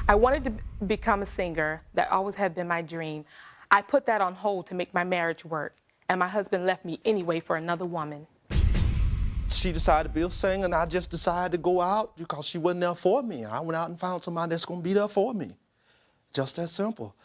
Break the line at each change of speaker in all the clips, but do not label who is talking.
I wanted to become a singer. That always had been my dream. I put that on hold to make my marriage work, and my husband left me anyway for another woman.
She decided to be a singer, and I just decided to go out because she wasn't there for me. I went out and found somebody that's going to be there for me. Just that simple.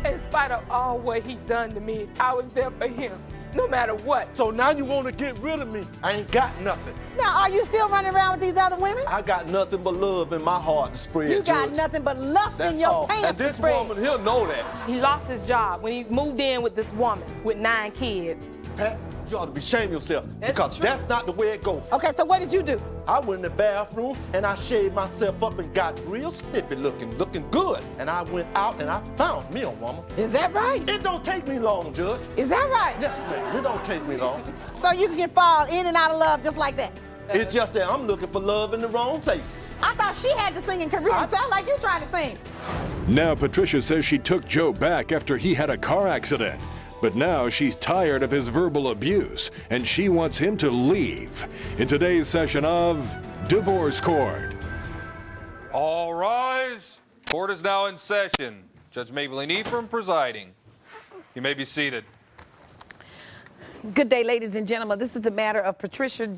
In spite of all what he done to me, I was there for him, no matter what.
So now you want to get rid of me? I ain't got nothing.
Now, are you still running around with these other women?
I got nothing but love in my heart to spread,
You got
Judge.
nothing but lust
That's
in your
all.
pants
And
to
this
spread.
woman, he'll know that.
He lost his job when he moved in with this woman with 9 kids.
Pat, you ought to be ashamed of yourself
That's
because
true.
that's not the way it goes.
Okay, so what did you do?
I went in the bathroom and I shaved myself up and got real snippy looking good. And I went out and I found me a woman.
Is that right?
It don't take me long, Judge.
Is that right?
Yes, ma'am. It don't take me long.
So you can fall in and out of love just like that?
It's just that I'm looking for love in the wrong places.
I thought she had the singing career. It sound like you trying to sing.
Now Patricia says she took Joe back after he had a car accident. But now she's tired of his verbal abuse, and she wants him to leave. In today's session of Divorce Court.
All rise. Court is now in session. Judge Maybelline Ephraim presiding. You may be seated.
Good day, ladies and gentlemen. This is the matter of Patricia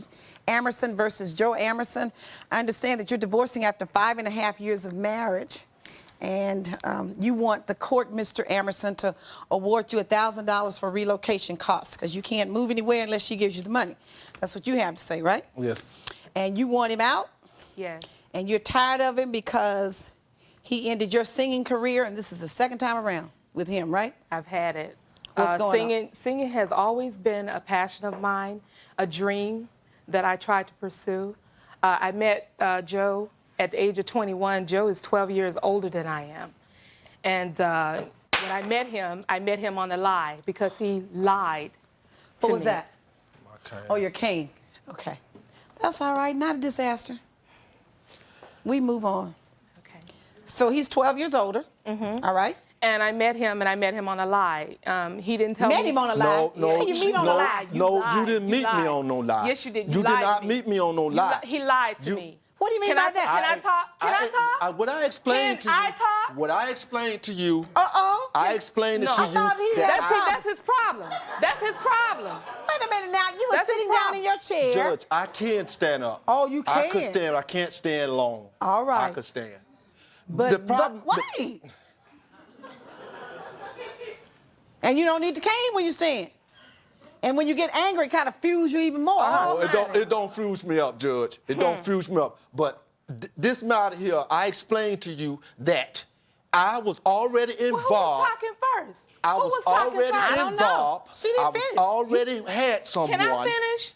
Amerson versus Joe Amerson. I understand that you're divorcing after 5.5 years of marriage. And you want the court, Mr. Amerson, to award you $1,000 for relocation costs because you can't move anywhere unless she gives you the money. That's what you have to say, right?
Yes.
And you want him out?
Yes.
And you're tired of him because he ended your singing career, and this is the second time around with him, right?
I've had it.
What's going on?
Singing has always been a passion of mine, a dream that I tried to pursue. I met Joe at the age of 21. Joe is 12 years older than I am. And when I met him on a lie because he lied to
What was
me.
that?
My cane.
Oh, your cane. Okay. That's all right. Not a disaster. We move on.
Okay.
So he's 12 years older. All right.
And I met him on a lie. He didn't tell me.
Met him on a lie.
No,
How you meet on a lie?
You
No,
lied.
you didn't
You
meet me
lied.
on no lie.
Yes, you did.
You did
lied to
not
me.
meet me on no
You
lie.
He lied to me.
What do you mean
Can
by
I,
that?
Can I talk? Can I talk?
What I explained to you.
Can I talk?
What I explained to you.
Uh-oh.
I explained it
No.
to
I
you.
thought he
that
had
I-
problem.
That's his problem. That's his problem.
Wait a minute now. You were
That's
sitting
his
down
problem.
in your chair.
Judge, I can stand up.
Oh, you
I could
can?
stand. I can't stand long.
All right.
I could stand.
But,
the problem-
but wait. And you don't need the cane when you stand. And when you get angry, it kind of fuels you even more. huh?
Oh, it don't fuse me up, Judge. It don't fuse me up. But this matter here, I explained to you that I was already involved.
Well, who was talking first?
I
Who
was
talking
already
first?
I don't know.
involved.
She didn't
I was
finish.
already had someone.
Can I finish?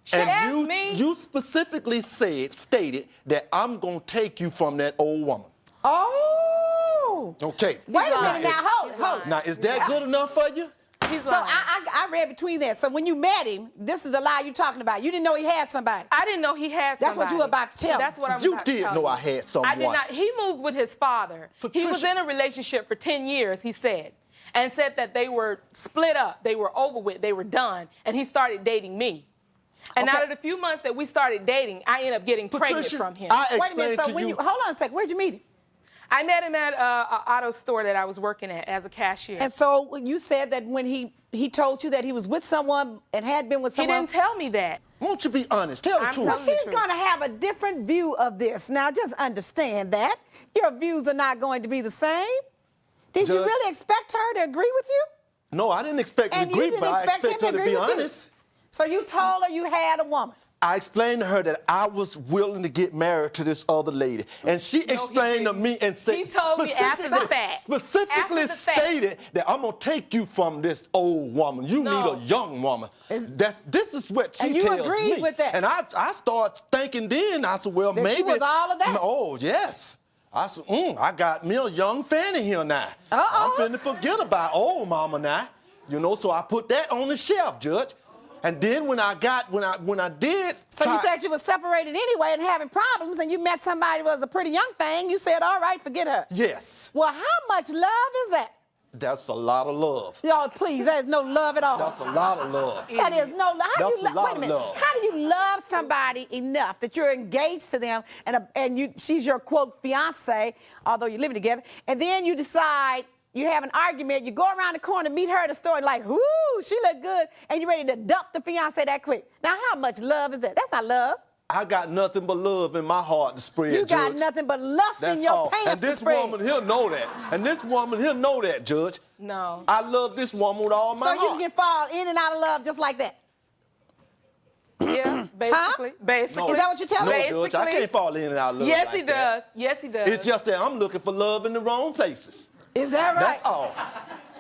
She
And
asked me.
you specifically stated that I'm gonna take you from that old woman.
Oh.
Okay.
Wait a
lying.
minute now. Hold it.
He's
Hold it.
lying.
Now, is that good enough for you?
He's
So
lying.
I read between that. So when you met him, this is the lie you're talking about. You didn't know he had somebody.
I didn't know he had
That's what
somebody.
you were about to tell me.
That's what I was
You
about to
did
tell
know
you.
I had someone.
I did not. He moved with his father. He was
Patricia.
in a relationship for 10 years, he said, and said that they were split up, they were over with, they were done, and he started dating me. And
Okay.
out of the few months that we started dating, I ended up getting pregnant
Patricia,
from him.
I
Wait a minute.
explained
So
to
when
you.
hold on a second. Where'd you meet him?
I met him at an auto store that I was working at as a cashier.
And so you said that when he told you that he was with someone and had been with
He
someone.
didn't tell me that.
Won't you be honest? Tell the
I'm
truth.
telling you.
She's going to have a different view of this. Now, just understand that. Your views are not going to be the same. Did you
Judge-
really expect her to agree with you?
No, I didn't expect
And
to
you
agree,
didn't
but I
expect him
expect
to
her to
agree
be
with you?
honest.
So you told her you had a woman.
I explained to her that I was willing to get married to this other lady. And she explained to
didn't.
me and said,
He told me after the fact.
specifically
After the fact.
stated that I'm going to take you from this old woman. You
No.
need a young woman. This is what she
And you
tells
agreed
me.
with that?
And I started thinking then, I said, well,
That
maybe.
she was all of that?
Oh, yes. I said, I got me a young fanny here now.
Uh-oh.
I'm finna forget about old mama now. You know, so I put that on the shelf, Judge. And then when I did.
So you
try-
said you were separated anyway and having problems, and you met somebody who was a pretty young thing. You said, all right, forget her.
Yes.
Well, how much love is that?
That's a lot of love.
Y'all, please, there's no love at all.
That's a lot of love.
That is no love. How do
That's
you
a lot
wait a
of
minute.
love.
How do you you love somebody enough that you're engaged to them, and she's your quote fiance, although you're living together, and then you decide you have an argument, you go around the corner, meet her at the store, and like, whoo, she look good, and you're ready to dump the fiance that quick. Now, how much love is that? That's not love.
I got nothing but love in my heart to spread,
You got
Judge.
nothing but lust
That's
in your
all.
pants
And this
to spread.
woman, he'll know that. And this woman, he'll know that, Judge.
No.
I love this woman with all my
So
heart.
you can fall in and out of love just like that.
Yeah, basically. Basically.
Is that what you're telling
No,
me?
Judge, I can't fall in and out of love
Yes,
like
he
that.
does. Yes, he does.
It's just that I'm looking for love in the wrong places.
Is that right?
That's all.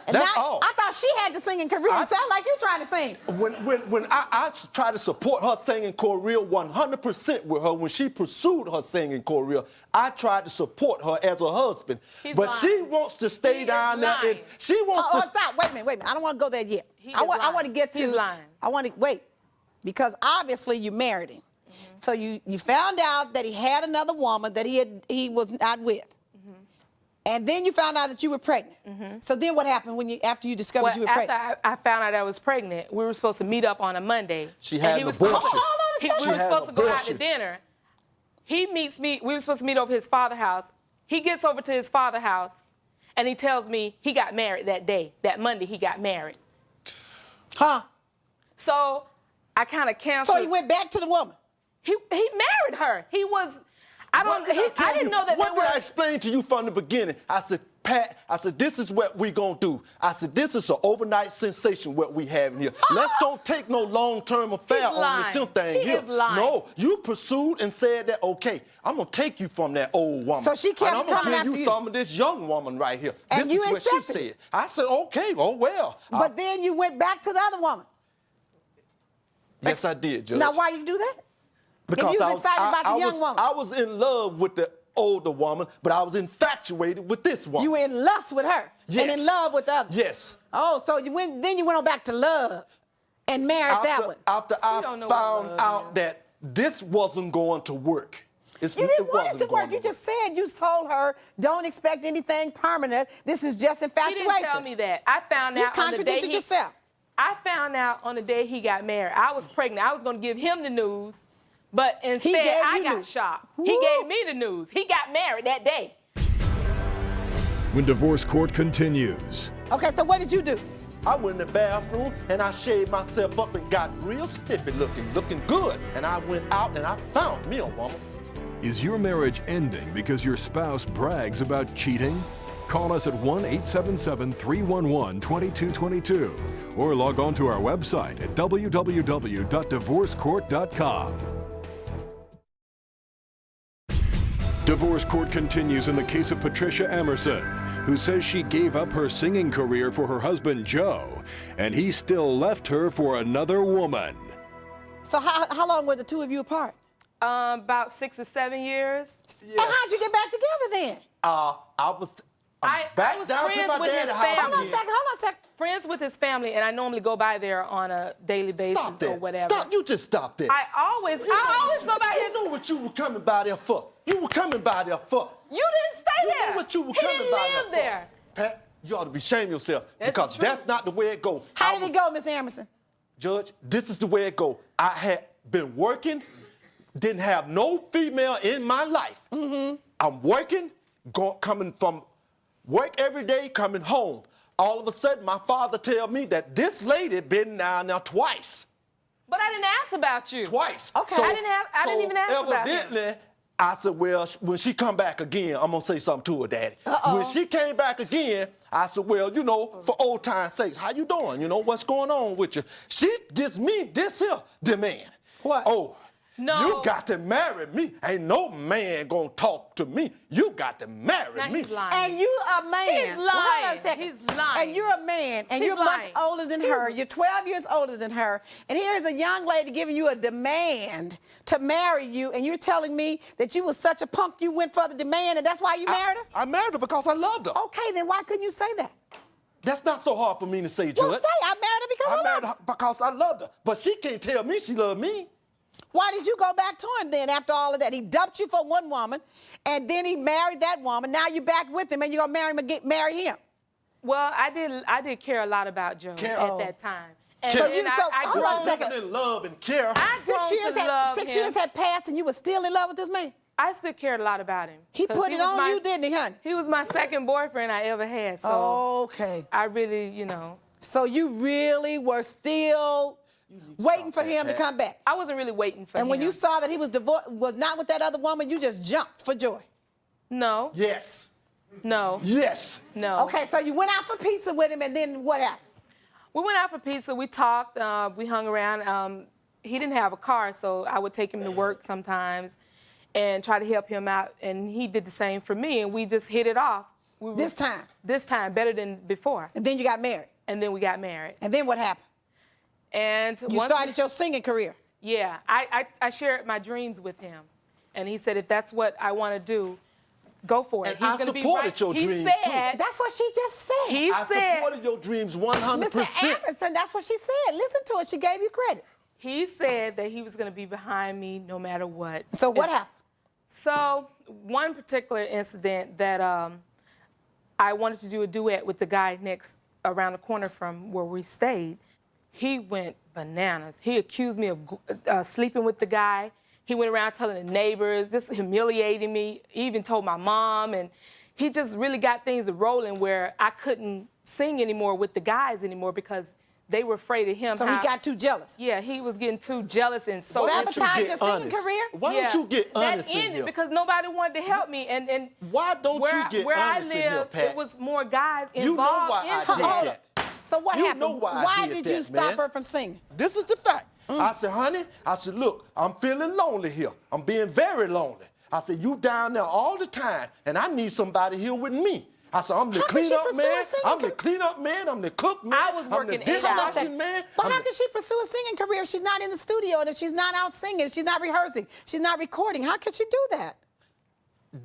And
That's
now,
all.
I thought she had to sing in Korean. Sound like you trying to sing.
When I try to support her singing Korea 100% with her, when she pursued her singing Korea, I tried to support her as a husband.
He's
but
lying.
she wants to stay
He
down
is
there.
lying.
She wants
Oh,
to.
stop. Wait a minute. I don't want to go there yet.
He
I
is
want
lying.
to get to.
He's lying.
I want to wait, because obviously you married him. So you found out that he had another woman that he was not with. And then you found out that you were pregnant. So then what happened after you discovered
Well,
you were
after
pregnant?
I found out I was pregnant, we were supposed to meet up on a Monday.
She had
and
an
was supposed
abortion.
to-
Hold on a
we
second.
were
She had
supposed to go out to
abortion.
dinner. He meets me. We were supposed to meet over his father's house. He gets over to his father's house, and he tells me he got married that day. That Monday, he got married.
Huh?
So I kind of canceled.
So he went back to the woman.
He married her. He was. I don't. I didn't know that
What
they
did
were.
I explain to you from the beginning? I said, Pat, this is what we gonna do. I said, this is an overnight sensation what we have in here. Let's don't take no long-term affair on this
lying.
thing
He
here.
is lying.
No, you pursued and said that, okay, I'm gonna take you from that old woman.
So she kept
and I'm
coming
gonna
after
give you
you.
some of this young woman right here.
And
this
you
is what she
accepted
said.
it.
I said, okay, oh well.
But then you went back to the other woman.
Yes, I did, Judge.
Now, why you do that?
Because
you was
I
excited about the young woman.
I was in love with the older woman, but I was infatuated with this woman.
You were in lust with her
Yes.
and in love with the other.
Yes.
Oh, so then you went on back to love and married that one.
After I
don't know what
found
love
out
is.
that this wasn't going to work.
You didn't want it to work. You
work.
just said, you told her, don't expect anything permanent. This is just
He
infatuation.
didn't tell me that. I found
You
out on the day
contradicted yourself.
I found out on the day he got married. I was pregnant. I was going to give him the news, but instead
gave
I
you
got
news.
shocked.
Woo.
He gave me the news. He got married that day.
When divorce court continues.
Okay, so what did you do?
I went in the bathroom and I shaved myself up and got real spiffy looking good. And I went out and I found me a woman.
Is your marriage ending because your spouse brags about cheating? Call us at 1-877-311-2222 or log on to our website at www.divorcecourt.com. Divorce court continues in the case of Patricia Emerson, who says she gave up her singing career for her husband Joe, and he still left her for another woman.
So how long were the two of you apart?
About 6 or 7 years.
And how'd you get back together then?
I was back
was
down to
friends
my
with his
dad's house.
family.
Hold on a second.
Friends with his family, and I normally go by there on a daily basis
Stop that.
or whatever.
Stop. You just stop that.
I always go by
You
his.
know what you were coming by there for. You were coming by there for.
You didn't stay
You
there.
know what you were
He
coming
didn't
by
live
there
there.
for. Pat, you ought to be ashamed of yourself
That's
because
the truth.
that's not the way it goes.
How did it go, Miss Emerson?
Judge, this is the way it go. I had been working, didn't have no female in my life. I'm working, coming from work every day, coming home. All of a sudden, my father tell me that this lady been down there twice.
But I didn't ask about you.
Twice.
Okay.
I didn't even ask about him.
Evidently, I said, well, when she come back again, I'm gonna say something to her, Daddy. When she came back again, I said, well, you know, for old time's sakes, how you doing? You know, what's going on with you? She gives me this here demand.
What?
Oh,
No.
you got to marry me. Ain't no man gonna talk to me. You got to marry
Now
me.
he's lying.
And you a man.
He's
Well, hold on
lying.
a second.
He's lying.
And you're a man, and
He's
you're much
lying.
older than her. You're 12 years older than her. And here's a young lady giving you a demand to marry you, and you're telling me that you was such a punk you went for the demand, and that's why you married her?
I married her because I loved her.
Okay, then why couldn't you say that?
That's not so hard for me to say, Judge.
Well, say I married her because
I
I
married
love
her because I loved her. But she can't tell me she loved me.
Why did you go back to him then after all of that? He dumped you for one woman, and then he married that woman. Now you're back with him, and you're gonna marry him.
Well, I did care a lot about Joe
Care-
at that time. And
So
then
you- so-
I
hold on a
grown
second.
to-
in love and care.
I grown to love
Six
him.
years had passed and you were still in love with this man?
I still cared a lot about him.
He
'Cause
put it
was
on
my-
you, didn't he, honey?
He was my second boyfriend I ever had. So
Okay.
I really, you know,
So you really were still waiting for him to come back.
I wasn't really waiting for him.
And when you saw that he was was not with that other woman, you just jumped for joy.
No,
Yes.
no,
Yes.
no.
Okay, so you went out for pizza with him, and then what happened?
We went out for pizza. We talked. We hung around. He didn't have a car, so I would take him to work sometimes and try to help him out. And he did the same for me, and we just hit it off.
This time?
This time, better than before.
And then you got married.
And then we got married.
And then what happened?
And
You started your singing career.
Yeah, I shared my dreams with him. And he said, if that's what I want to do, go for it.
And I
gonna be
supported
right.
your
he
dreams,
said,
too.
That's what she just said.
He
I
said,
supported your dreams 100%.
Mr. Anderson, that's what she said. Listen to it. She gave you credit.
he said that he was going to be behind me no matter what.
So what happened?
So one particular incident that I wanted to do a duet with the guy around the corner from where we stayed. He went bananas. He accused me of sleeping with the guy. He went around telling the neighbors, just humiliating me. He even told my mom, and he just really got things rolling where I couldn't sing anymore with the guys anymore because they were afraid of him.
So he got too jealous.
Yeah, he was getting too jealous and so
Sabotage your singing career?
Why don't you get honest
that
in
ended
here?
because nobody wanted to help me. And
Why don't
where,
you get
where
honest
I
in here,
lived,
Pat?
it was more guys
You know
involved
why
in
I
it.
did
Hold
that.
up. So what
You
happened?
know why I
Why
did
did you
that,
stop
man.
her from singing?
This is the fact. I said, honey, I said, look, I'm feeling lonely here. I'm being very lonely. I said, you down there all the time, and I need somebody here with me. I said, I'm the
How can she
cleanup
pursue
man.
a singing
I'm the
career?
cleanup man. I'm the cook man.
I was working
I'm the
8 hours.
dishwashing man.
But
I'm
how
the-
can she pursue a singing career if she's not in the studio and if she's not out singing, she's not rehearsing, she's not recording? How can she do that?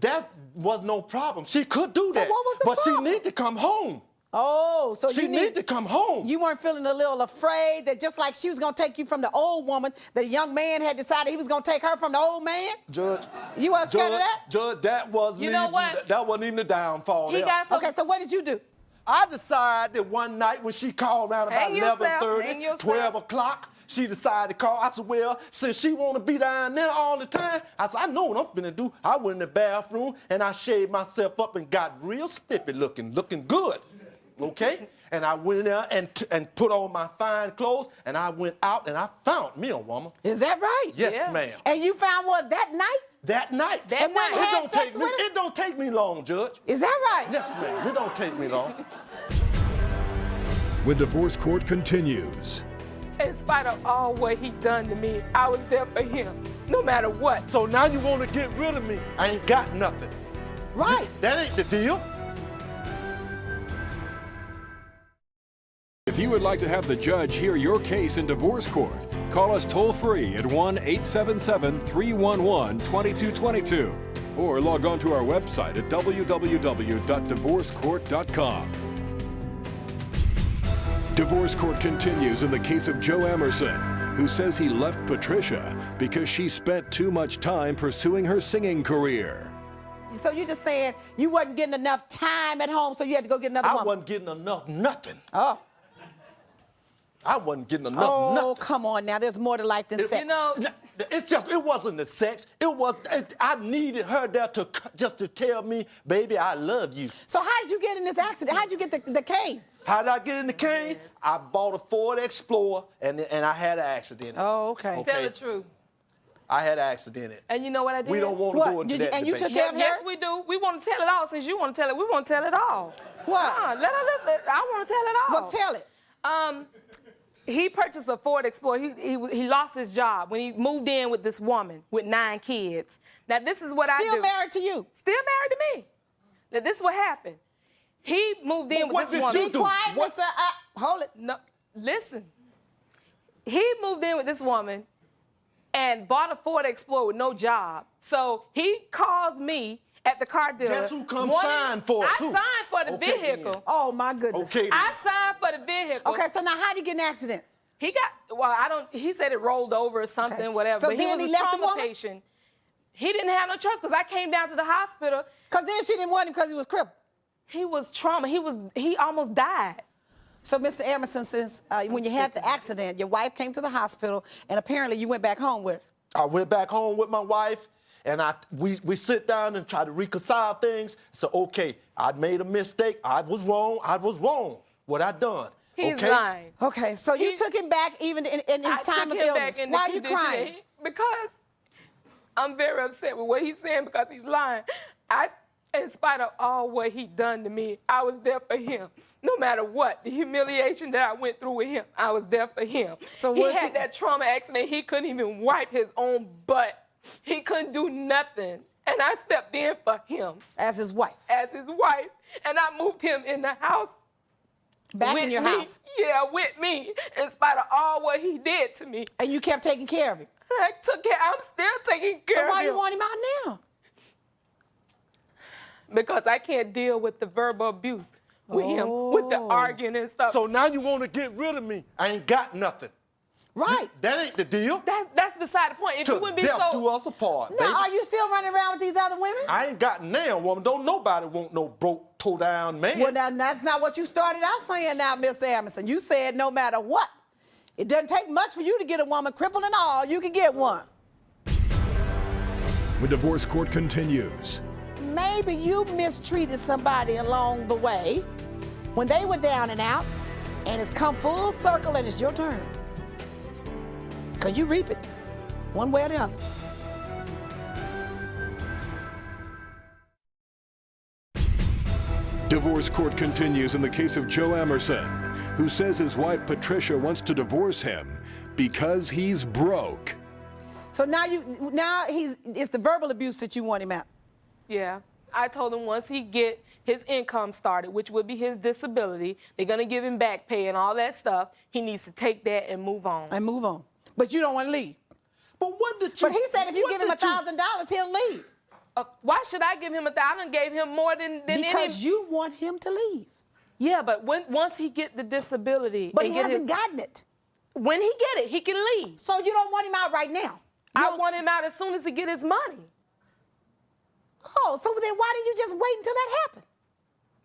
That was no problem. She could do that.
what was the
but
problem?
she need to come home.
Oh, so
She
you
need to come home.
You weren't feeling a little afraid that just like she was going to take you from the old woman, the young man had decided he was going to take her from the old man?
Judge.
You wasn't scared of that?
Judge, that wasn't
You know
even,
what?
that wasn't even the downfall
He
there.
got some.
Okay, so what did you do?
I decided that one night when she called around about
Hang yourself,
11:30,
hang yourself.
12 o'clock, she decided to call. I said, well, since she want to be down there all the time, I said, I know what I'm finna do. I went in the bathroom and I shaved myself up and got real spiffy looking good, okay? And I went in there and put on my fine clothes, and I went out and I found me a woman.
Is that right?
Yes,
Yeah.
ma'am.
And you found what, that night?
That night.
That
And when
night.
had
It don't
sex
take me.
with her?
It don't take me long, Judge.
Is that right?
Yes, ma'am. It don't take me long.
When divorce court continues.
In spite of all what he done to me, I was there for him, no matter what.
So now you want to get rid of me? I ain't got nothing.
Right.
That ain't the deal.
If you would like to have the judge hear your case in divorce court, call us toll-free at 1-877-311-2222 or log on to our website at www.divorcecourt.com. Divorce court continues in the case of Joe Emerson, who says he left Patricia because she spent too much time pursuing her singing career.
So you're just saying you wasn't getting enough time at home, so you had to go get another
I
woman?
wasn't getting enough nothing.
Oh.
I wasn't getting enough
Oh,
nothing.
come on now. There's more to life than sex.
You know,
It's just, it wasn't the sex. I needed her there just to tell me, baby, I love you.
So how did you get in this accident? How did you get the cane?
How did I get in the cane? I bought a Ford Explorer, and I had an accident in it.
Oh, okay.
tell the truth.
I had an accident in it.
And you know what I did?
We don't want to
What?
go into
Did you-
that
and you
debate.
took care of
Yes,
her?
we do. We want to tell it all. Since you want to tell it, we want to tell it all.
What?
Let her listen. I want to tell it all.
Well, tell it.
He purchased a Ford Explorer. He lost his job when he moved in with this woman with 9 kids. Now, this is what I do.
Still married to you?
Still married to me. Now, this is what happened. He moved in
But
with
what
this
did
woman.
you
Be
do?
quiet,
What?
Mr. Hold it.
No, listen. He moved in with this woman and bought a Ford Explorer with no job. So he calls me at the car dealer.
Guess who come sign for it, too?
I signed for the
Okay,
vehicle.
then.
Oh, my goodness.
Okay,
I signed for the vehicle.
Okay, so now how did you get in an accident?
He got, he said it rolled over or something,
Okay.
whatever.
So
but he
then
was
he
a
left the
trauma
woman?
patient. He didn't have no choice because I came down to the hospital.
Because then she didn't want him because he was crippled.
He was trauma. He almost died.
So, Mr. Emerson, since when you had the accident, your wife came to the hospital, and apparently you went back home with her.
I went back home with my wife, and we sit down and try to reconcile things. So, okay, I made a mistake. I was wrong. What I done.
He's
okay?
lying.
Okay, so you took him back even in his time of illness. Why are you crying?
Because I'm very upset with what he's saying because he's lying. In spite of all what he done to me, I was there for him. No matter what, the humiliation that I went through with him, I was there for him.
So
he had that trauma accident. He couldn't even wipe his own butt. He couldn't do nothing. And I stepped in for him.
As his wife?
As his wife. And I moved him in the house.
Back in your house?
Yeah, with me, in spite of all what he did to me.
And you kept taking care of him?
I took care. I'm still taking care of him.
So why you want him out now?
Because I can't deal with the verbal abuse with him, with the arguing and stuff.
So now you want to get rid of me. I ain't got nothing.
Right.
That ain't the deal.
That's beside the point. If you wouldn't be
death
so...
do us apart,
Now,
baby.
are you still running around with these other women?
I ain't got now, woman. Don't nobody want no broke, toe-down man.
Well, now, that's not what you started out saying now, Mr. Emerson. You said no matter what. It doesn't take much for you to get a woman crippled and all. You can get one.
The divorce court continues.
Maybe you mistreated somebody along the way when they were down and out, and it's come full circle and it's your turn. Because you reap it, one way or the other.
Divorce court continues in the case of Joe Emerson, who says his wife Patricia wants to divorce him because he's broke.
So now it's the verbal abuse that you want him out.
Yeah. I told him once he get his income started, which would be his disability, they're going to give him back pay and all that stuff. He needs to take that and move on.
And move on. But you don't want to leave.
But what did you...
But he said if you give him $1,000, he'll leave.
Why should I give him $1,000? I gave him more than
because you want him to leave.
Yeah, but once he get the disability...
But he hasn't gotten it.
When he get it, he can leave.
So you don't want him out right now?
I want him out as soon as he get his money.
Oh, so then why didn't you just wait until that happened?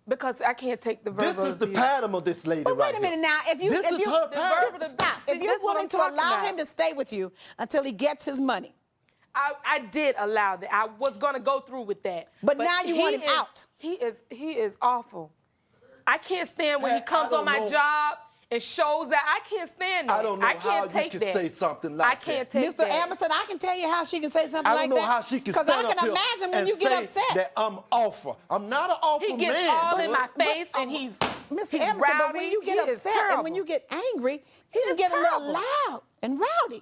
Because I can't take the verbal
This is the
abuse.
pattern of this lady
But
right
wait a minute
here.
now. If you
her pattern.
stop.
See,
If you're
that's what
willing
I'm
to
talking
allow
about.
him to stay with you until he gets his money.
I did allow that. I was going to go through with that.
But now you want him out.
He is awful. I can't stand when he comes on my job and shows that. I can't stand that.
I don't know how you can say something like that.
I can't take
Mr.
that.
Emerson, I can tell you how she can say something
I
like
don't
that.
know how she can stand
Because I
up
can
here
imagine when
and
you get
say
upset.
that I'm awful. I'm not an awful
He gets
man.
all in my face and he's
Mr.
he's
Emerson,
rowdy.
but when you get
He is
upset and when
terrible.
you get angry,
He
you can
is
get a little
terrible.
loud and rowdy.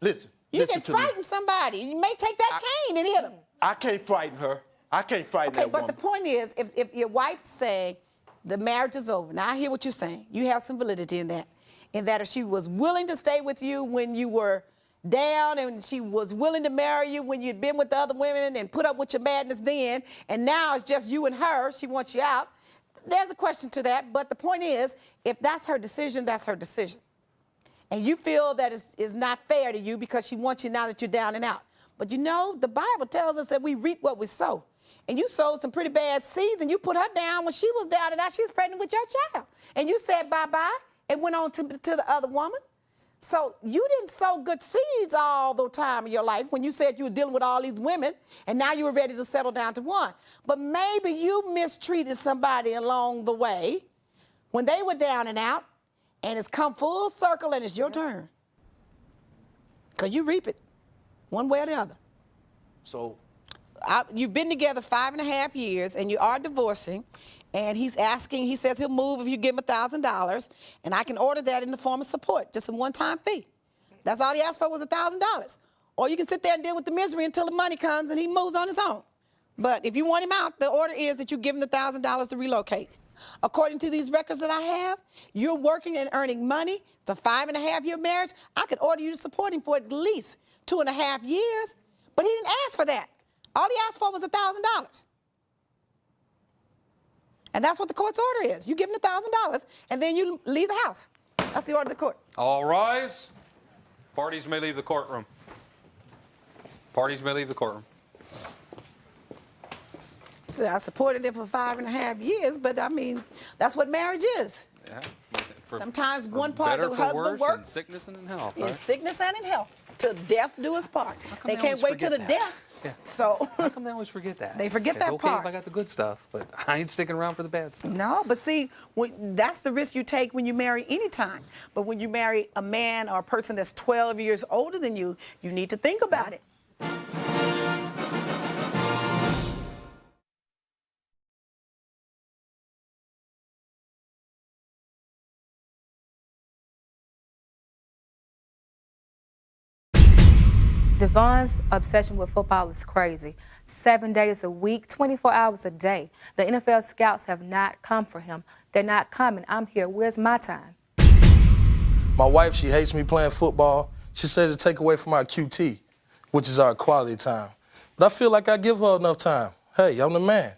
Listen.
You
listen
can
to me.
frighten somebody. You may take that cane and hit him.
I can't frighten her. I can't frighten
Okay,
that
but
woman.
the point is, if your wife's saying the marriage is over, now I hear what you're saying. You have some validity in that if she was willing to stay with you when you were down and she was willing to marry you when you'd been with the other women and put up with your madness then, and now it's just you and her, she wants you out, there's a question to that. But the point is, if that's her decision, that's her decision. And you feel that it's not fair to you because she wants you now that you're down and out. But you know, the Bible tells us that we reap what we sow. And you sowed some pretty bad seeds, and you put her down when she was down and out. She was pregnant with your child. And you said bye-bye and went on to the other woman. So you didn't sow good seeds all the time in your life when you said you were dealing with all these women, and now you were ready to settle down to one. But maybe you mistreated somebody along the way when they were down and out, and it's come full circle and it's your turn. Because you reap it, one way or the other.
So
you've been together 5.5 years, and you are divorcing, and he says he'll move if you give him $1,000, and I can order that in the form of support, just a one-time fee. That's all he asked for was $1,000. Or you can sit there and deal with the misery until the money comes and he moves on his own. But if you want him out, the order is that you give him the $1,000 to relocate. According to these records that I have, you're working and earning money. It's a 5.5-year marriage. I could order you to support him for at least 2.5 years, but he didn't ask for that. All he asked for was $1,000. And that's what the court's order is. You give him $1,000, and then you leave the house. That's the order of the court.
All rise. Parties may leave the courtroom. Parties may leave the courtroom.
So I supported him for 5.5 years, but I mean, that's what marriage is.
Yeah.
Sometimes one part
better
of the
for
husband
worse, in
works
sickness and in health.
in
Right?
sickness and in health. Till death do us part.
come
They
they
can't
always
wait till the
forget that?
death.
Yeah.
So,
How come they always forget that?
They forget that
it's okay
part.
if I got the good stuff, but I ain't sticking around for the bad stuff.
no, but see, that's the risk you take when you marry anytime. But when you marry a man or a person that's 12 years older than you need to think about it.
Devon's obsession with football is crazy. 7 days a week, 24 hours a day. The NFL scouts have not come for him. They're not coming. I'm here. Where's my time?
My wife, she hates me playing football. She said to take away from our QT, which is our quality time. But I feel like I give her enough time. Hey, I'm the man.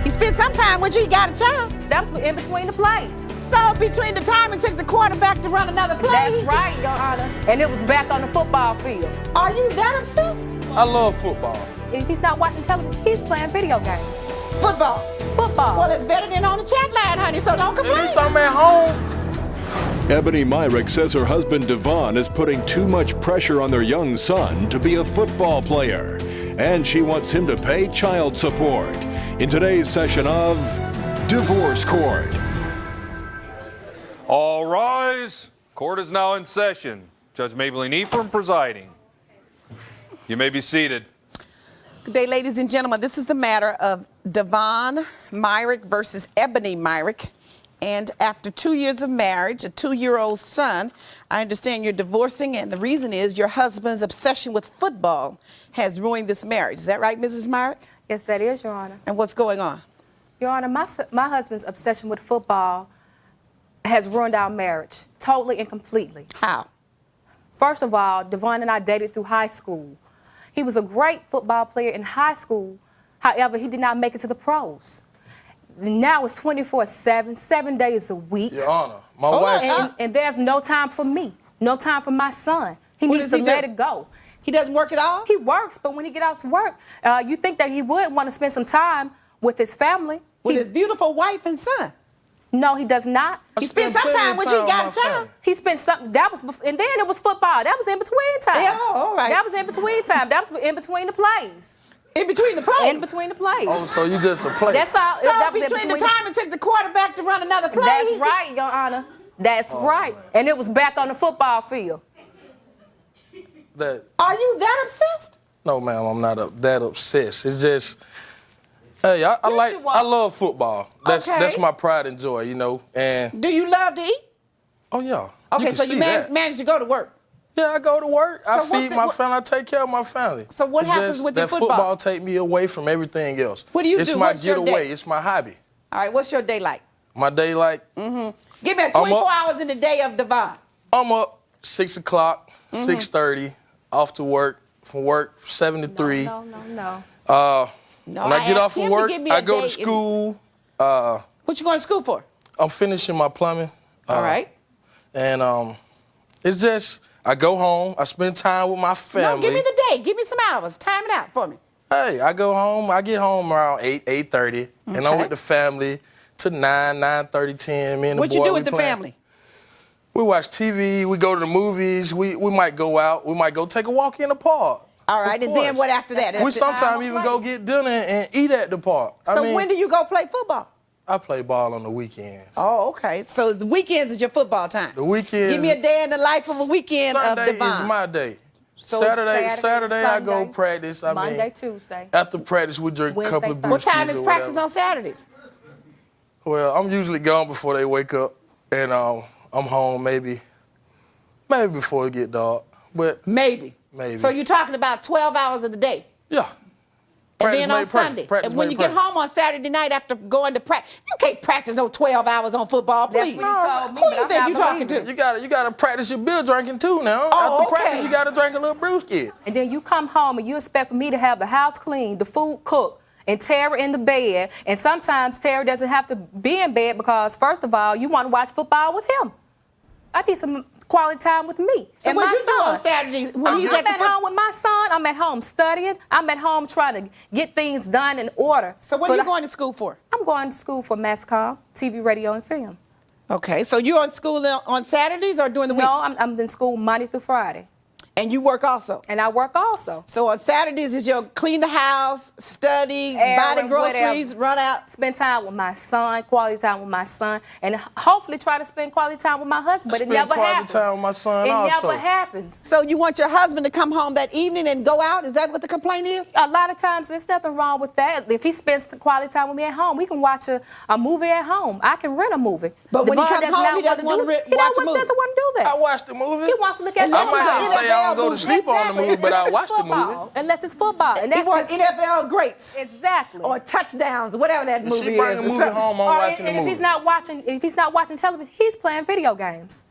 He spent some time with you. He got a child.
That was in between the plays.
So between the time it took the quarterback to run another play.
That's right, Your Honor. And it was back on the football field.
Are you that obsessed?
I love football.
If he's not watching television, he's playing video games.
Football.
Football.
Well, it's better than on the chat line, honey, so don't
At
complain.
least I'm at home.
Ebony Myricks says her husband Devon is putting too much pressure on their young son to be a football player, and she wants him to pay child support. In today's session of Divorce Court.
All rise. Court is now in session. Judge Maybelline Ephraim presiding. You may be seated.
Good day, ladies and gentlemen. This is the matter of Devon Myrick versus Ebony Myrick. And after 2 years of marriage, a 2-year-old son, I understand you're divorcing, and the reason is your husband's obsession with football has ruined this marriage. Is that right, Mrs. Myrick?
Yes, that is, Your Honor.
And what's going on?
Your Honor, my husband's obsession with football has ruined our marriage, totally and completely.
How?
First of all, Devon and I dated through high school. He was a great football player in high school. However, he did not make it to the pros. Now it's 24/7, 7 days a week.
Your Honor, my wife...
And there's no time for me, no time for my son. He
What
needs
does
to
he
let
do?
it go.
He doesn't work at all?
He works, but when he get out to work, you think that he would want to spend some time with his family.
With his beautiful wife and son?
No, he does not.
He spent some time with you, he got a child?
He spent some, that was, and then it was football. That was in between time.
Yeah, all right.
That was in between time. That was in between the plays.
In between the plays?
In between the plays.
Oh, so you just a player.
That's all.
So
that was in
between the time it took the quarterback to run another play?
That's right, Your Honor. That's right. And it was back on the football field.
That...
Are you that obsessed?
No, ma'am, I'm not that obsessed. It's just... Hey, I love football. That's my pride and joy, you know. And
do you love to eat?
oh yeah.
Okay, so you managed to go to work.
Yeah, I go to work. I
So what's
feed my family. I take care of my family.
So what
It's
happens
just
with your
that
football?
football take me away from everything else.
What do you
it's
do?
my
What's your
getaway.
day?
It's my hobby.
All right, what's your day like?
My day like
Give me a 24 hours in the day of Devon.
I'm up 6 o'clock, 6:30, off to work. From work 7 to 3.
No.
No,
When I get off
asked him
of
to
work,
give me
I
a
go
day
to school.
What you going to school for?
I'm finishing my plumbing.
All right.
And it's just I go home. I spend time with my family.
No, give me the day. Give me some hours. Time it out for me.
Hey, I go home. I get home around 8:30, and I'm with the family to 9:30, 10. Me and the
What
boy,
you do
we
with the
playing.
family?
We watch TV. We go to the movies. We might go out. We might go take a walk in the park.
All right,
Of
and then
course.
what after that?
We sometimes even go get dinner and eat at the park.
So when do you go play football?
I play ball on the weekends.
Oh, okay. So the weekends is your football time.
The weekends.
Give me a day in the life of a weekend
Sunday
of Devon.
is my day.
So it's
Saturday I go
Sunday,
practice.
Monday, Tuesday.
After practice we drink a couple of
Wednesday,
brewskis
What time is
or
practice
whatever.
on Saturdays?
Well, I'm usually gone before they wake up, and I'm home maybe before it get dark. But
Maybe.
Maybe.
So you're talking about 12 hours of the day.
yeah.
And
Practice
then on
made perfect.
Sunday.
Practice
And when
made
you get
perfect.
home on Saturday night after going to practice, you can't practice no 12 hours on football,
That's
please.
what he told me,
Who
but
you
I'm
think
not
you're talking
believing
to?
You gotta practice your beer drinking too now.
Oh,
After
okay.
practice you gotta drink a little brewski.
And then you come home and you expect for me to have the house clean, the food cooked, and Tara in the bed. And sometimes Tara doesn't have to be in bed because, first of all, you want to watch football with him. I need some quality time with me
So
and
what
my
you do on
son.
Saturdays when he's
I'm
at the
at home with my son. I'm at home studying. I'm at home trying to get things done in order.
So what are you going to school for?
I'm going to school for mass comm, TV, radio, and film.
Okay, so you're on school on Saturdays or during the week?
No, I'm in school Monday through Friday.
And you work also?
And I work also.
So on Saturdays is your clean the house, study, buy the
Errand,
groceries,
whatever.
run out?
Spend time with my son, quality time with my son, and hopefully try to spend quality time with my husband, but it never
Spend quality
happens.
time with my son
it
also.
never happens.
So you want your husband to come home that evening and go out? Is that what the complaint is?
A lot of times, there's nothing wrong with that. If he spends quality time with me at home, we can watch a movie at home. I can rent a movie.
But when he
Devon
comes
does
home,
not
he doesn't want to watch a movie.
doesn't want to do that.
I watched the movie.
He wants to look at
Unless
I might not
it's
say I don't go to
NFL
sleep on the movie, but I watch the movie.
Unless it's football. And
He
that's
wants
just,
NFL greats
exactly.
or touchdowns, whatever that
If
movie
she bring
is.
a
or
movie
something.
home, I'm
Or
watching the
and if
movie.
if he's not watching television, he's playing video games.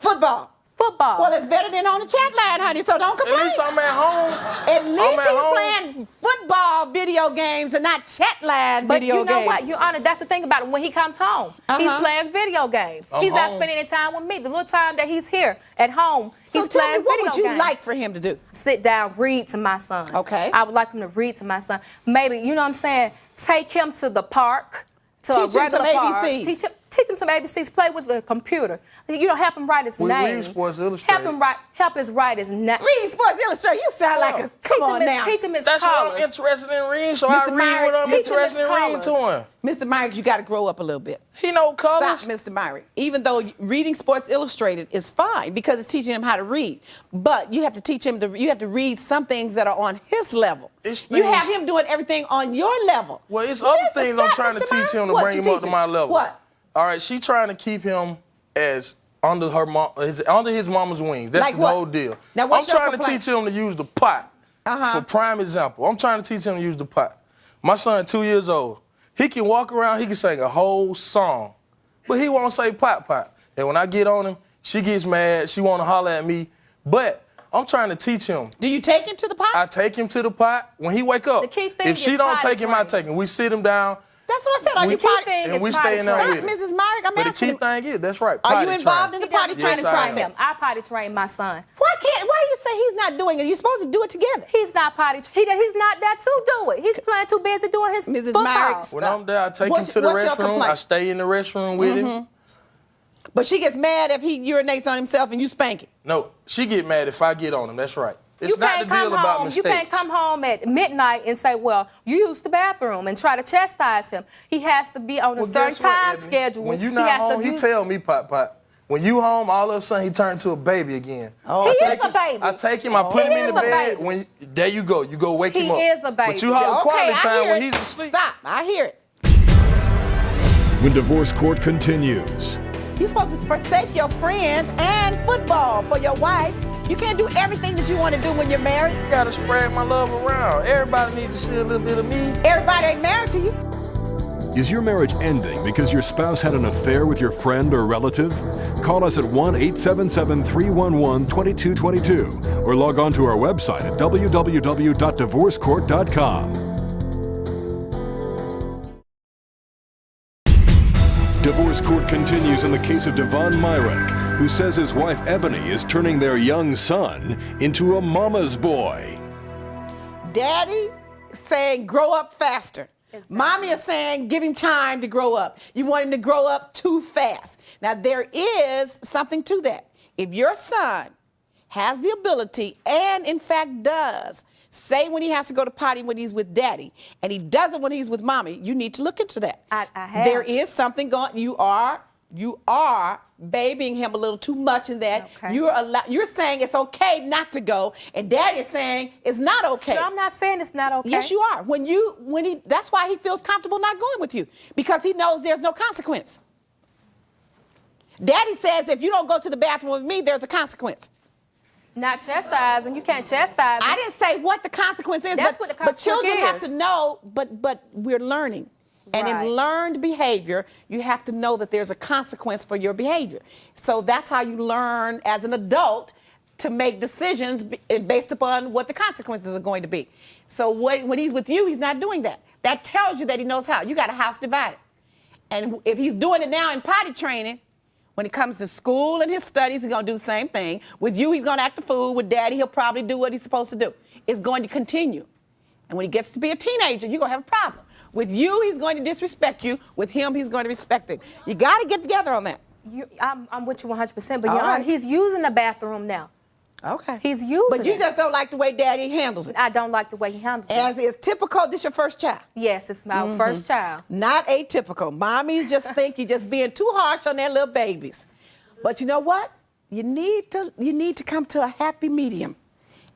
Football.
Football.
Well, it's better than on the chat line, honey, so don't complain.
At least I'm at home.
At least
I'm at
he's
home.
playing football video games and not chat line
But
video
you know
games.
what, Your Honor, that's the thing about it. When he comes home, he's playing video games.
I'm
He's not
home.
spending any time with me. The little time that he's here at home,
So
he's
tell
playing
me, what
video
would you
games.
like for him to do?
Sit down, read to my son.
Okay.
I would like him to read to my son. Maybe, you know what I'm saying, take him to the park, to
Teach
a
him some
regular park.
ABCs.
Teach him some ABCs. Play with the computer. You know, help him write his
We
name.
read Sports Illustrated.
Help us write his name.
Read Sports Illustrated. You sound like a, come on now.
Teach him his
That's what I'm
colors.
interested in reading, so
Mr.
I read
Myrick,
what I'm
teach him
interested in
his
reading to
colors.
him.
Mr. Myrick, you got to grow up a little bit.
He know colors.
Stop, Mr. Myrick. Even though reading Sports Illustrated is fine because it's teaching him how to read, but you have to teach him you have to read some things that are on his level.
It's
You
things-
have him doing everything on your level.
Well, it's
What
other
is the
things I'm
step,
trying to
Mr.
teach him to
Myrick?
bring
What
him
you
up to
teaching?
my level.
What?
All right, she trying to keep him as under his mama's wings. That's
Like
the
what?
whole deal.
Now,
I'm
what's your
trying to
complaint?
teach him to use the pot. For prime example, I'm trying to teach him to use the pot. My son, 2 years old, he can walk around, he can sing a whole song, but he won't say pot pot. And when I get on him, she gets mad, she want to holler at me, but I'm trying to teach him.
Do you take him to the pot?
I take him to the pot when he wake up.
The key thing
If she
is
don't
potty
take him, I
training.
take him. We sit him down.
That's what I said. Are
We
you
keep
potty?
thing
and
is
we
potty
stay in there
training.
with
Stop,
him.
Mrs. Myrick. I'm
But the
asking
key
you.
thing is, that's right.
Are you
potty
involved
training.
in the potty
He
training
doesn't
Yes, I
train
am.
process?
him. I potty train my son.
Why do you say he's not doing it? You're supposed to do it together.
He's not potty. He's not there to do it. He's playing too busy doing his
Mrs.
football.
Myrick,
When I'm there, I take him
What's-
to the
what's your
restroom.
complaint?
I stay in the restroom with him.
But she gets mad if he urinates on himself and you spank it.
No, she get mad if I get on him. That's right. It's
You
not
can't
the deal
come
about
home.
mistakes.
You can't come home at midnight and say, "Well, you used the bathroom," and try to chastise him. He has to be on a
Well,
certain
guess what,
time
Ebony?
schedule.
When you
He
not
has to
home, he
use-
tell me pot pot. When you home, all of a sudden he turned to a baby again.
Oh,
He
I
is
take
a baby.
I take him, I put him
He
in the
is a
bed.
baby.
There you go. You go wake
He
him up.
is a baby.
But you holler quality
I
time
hear
when
it.
he's asleep.
Stop. I hear it.
When divorce court continues.
You're supposed to forsake your friends and football for your wife. You can't do everything that you want to do when you're married.
I gotta spread my love around. Everybody needs to see a little bit of me.
Everybody ain't married to you.
Is your marriage ending because your spouse had an affair with your friend or relative? Call us at 1-877-311-2222 or log on to our website at www.divorcecourt.com. Divorce court continues in the case of Devon Myrick, who says his wife Ebony is turning their young son into a mama's boy.
Daddy saying grow up faster.
Exactly.
Mommy is saying give him time to grow up. You want him to grow up too fast. Now there is something to that. If your son has the ability and in fact does say when he has to go to potty when he's with daddy and he doesn't when he's with mommy, you need to look into that.
I have.
There is something going. You are babying him a little too much in that.
Okay.
You're saying it's okay not to go, and daddy is saying it's not okay.
No, I'm not saying it's not okay.
Yes, you are. That's why he feels comfortable not going with you, because he knows there's no consequence. Daddy says if you don't go to the bathroom with me, there's a consequence.
Not chastising. You can't chastise.
I didn't say what the consequence is,
That's
but,
what the
but
consequence
children have
is.
to know, but we're learning. And
Right.
in learned behavior, you have to know that there's a consequence for your behavior. So that's how you learn as an adult to make decisions based upon what the consequences are going to be. So when he's with you, he's not doing that. That tells you that he knows how. You got a house divided. And if he's doing it now in potty training, when it comes to school and his studies, he's going to do the same thing. With you, he's going to act a fool. With daddy, he'll probably do what he's supposed to do. It's going to continue. And when he gets to be a teenager, you're going to have a problem. With you, he's going to disrespect you. With him, he's going to respect him. You got to get together on that.
I'm with you 100%, but
All
Your
right.
Honor, he's using the bathroom now.
Okay.
He's using
But you
it.
just don't like the way Daddy handles it.
I don't like the way he handles it.
As is typical, this your first child.
Yes, it's my first child.
Not atypical. Mommies just think you're just being too harsh on their little babies. But you know what? You need to come to a happy medium.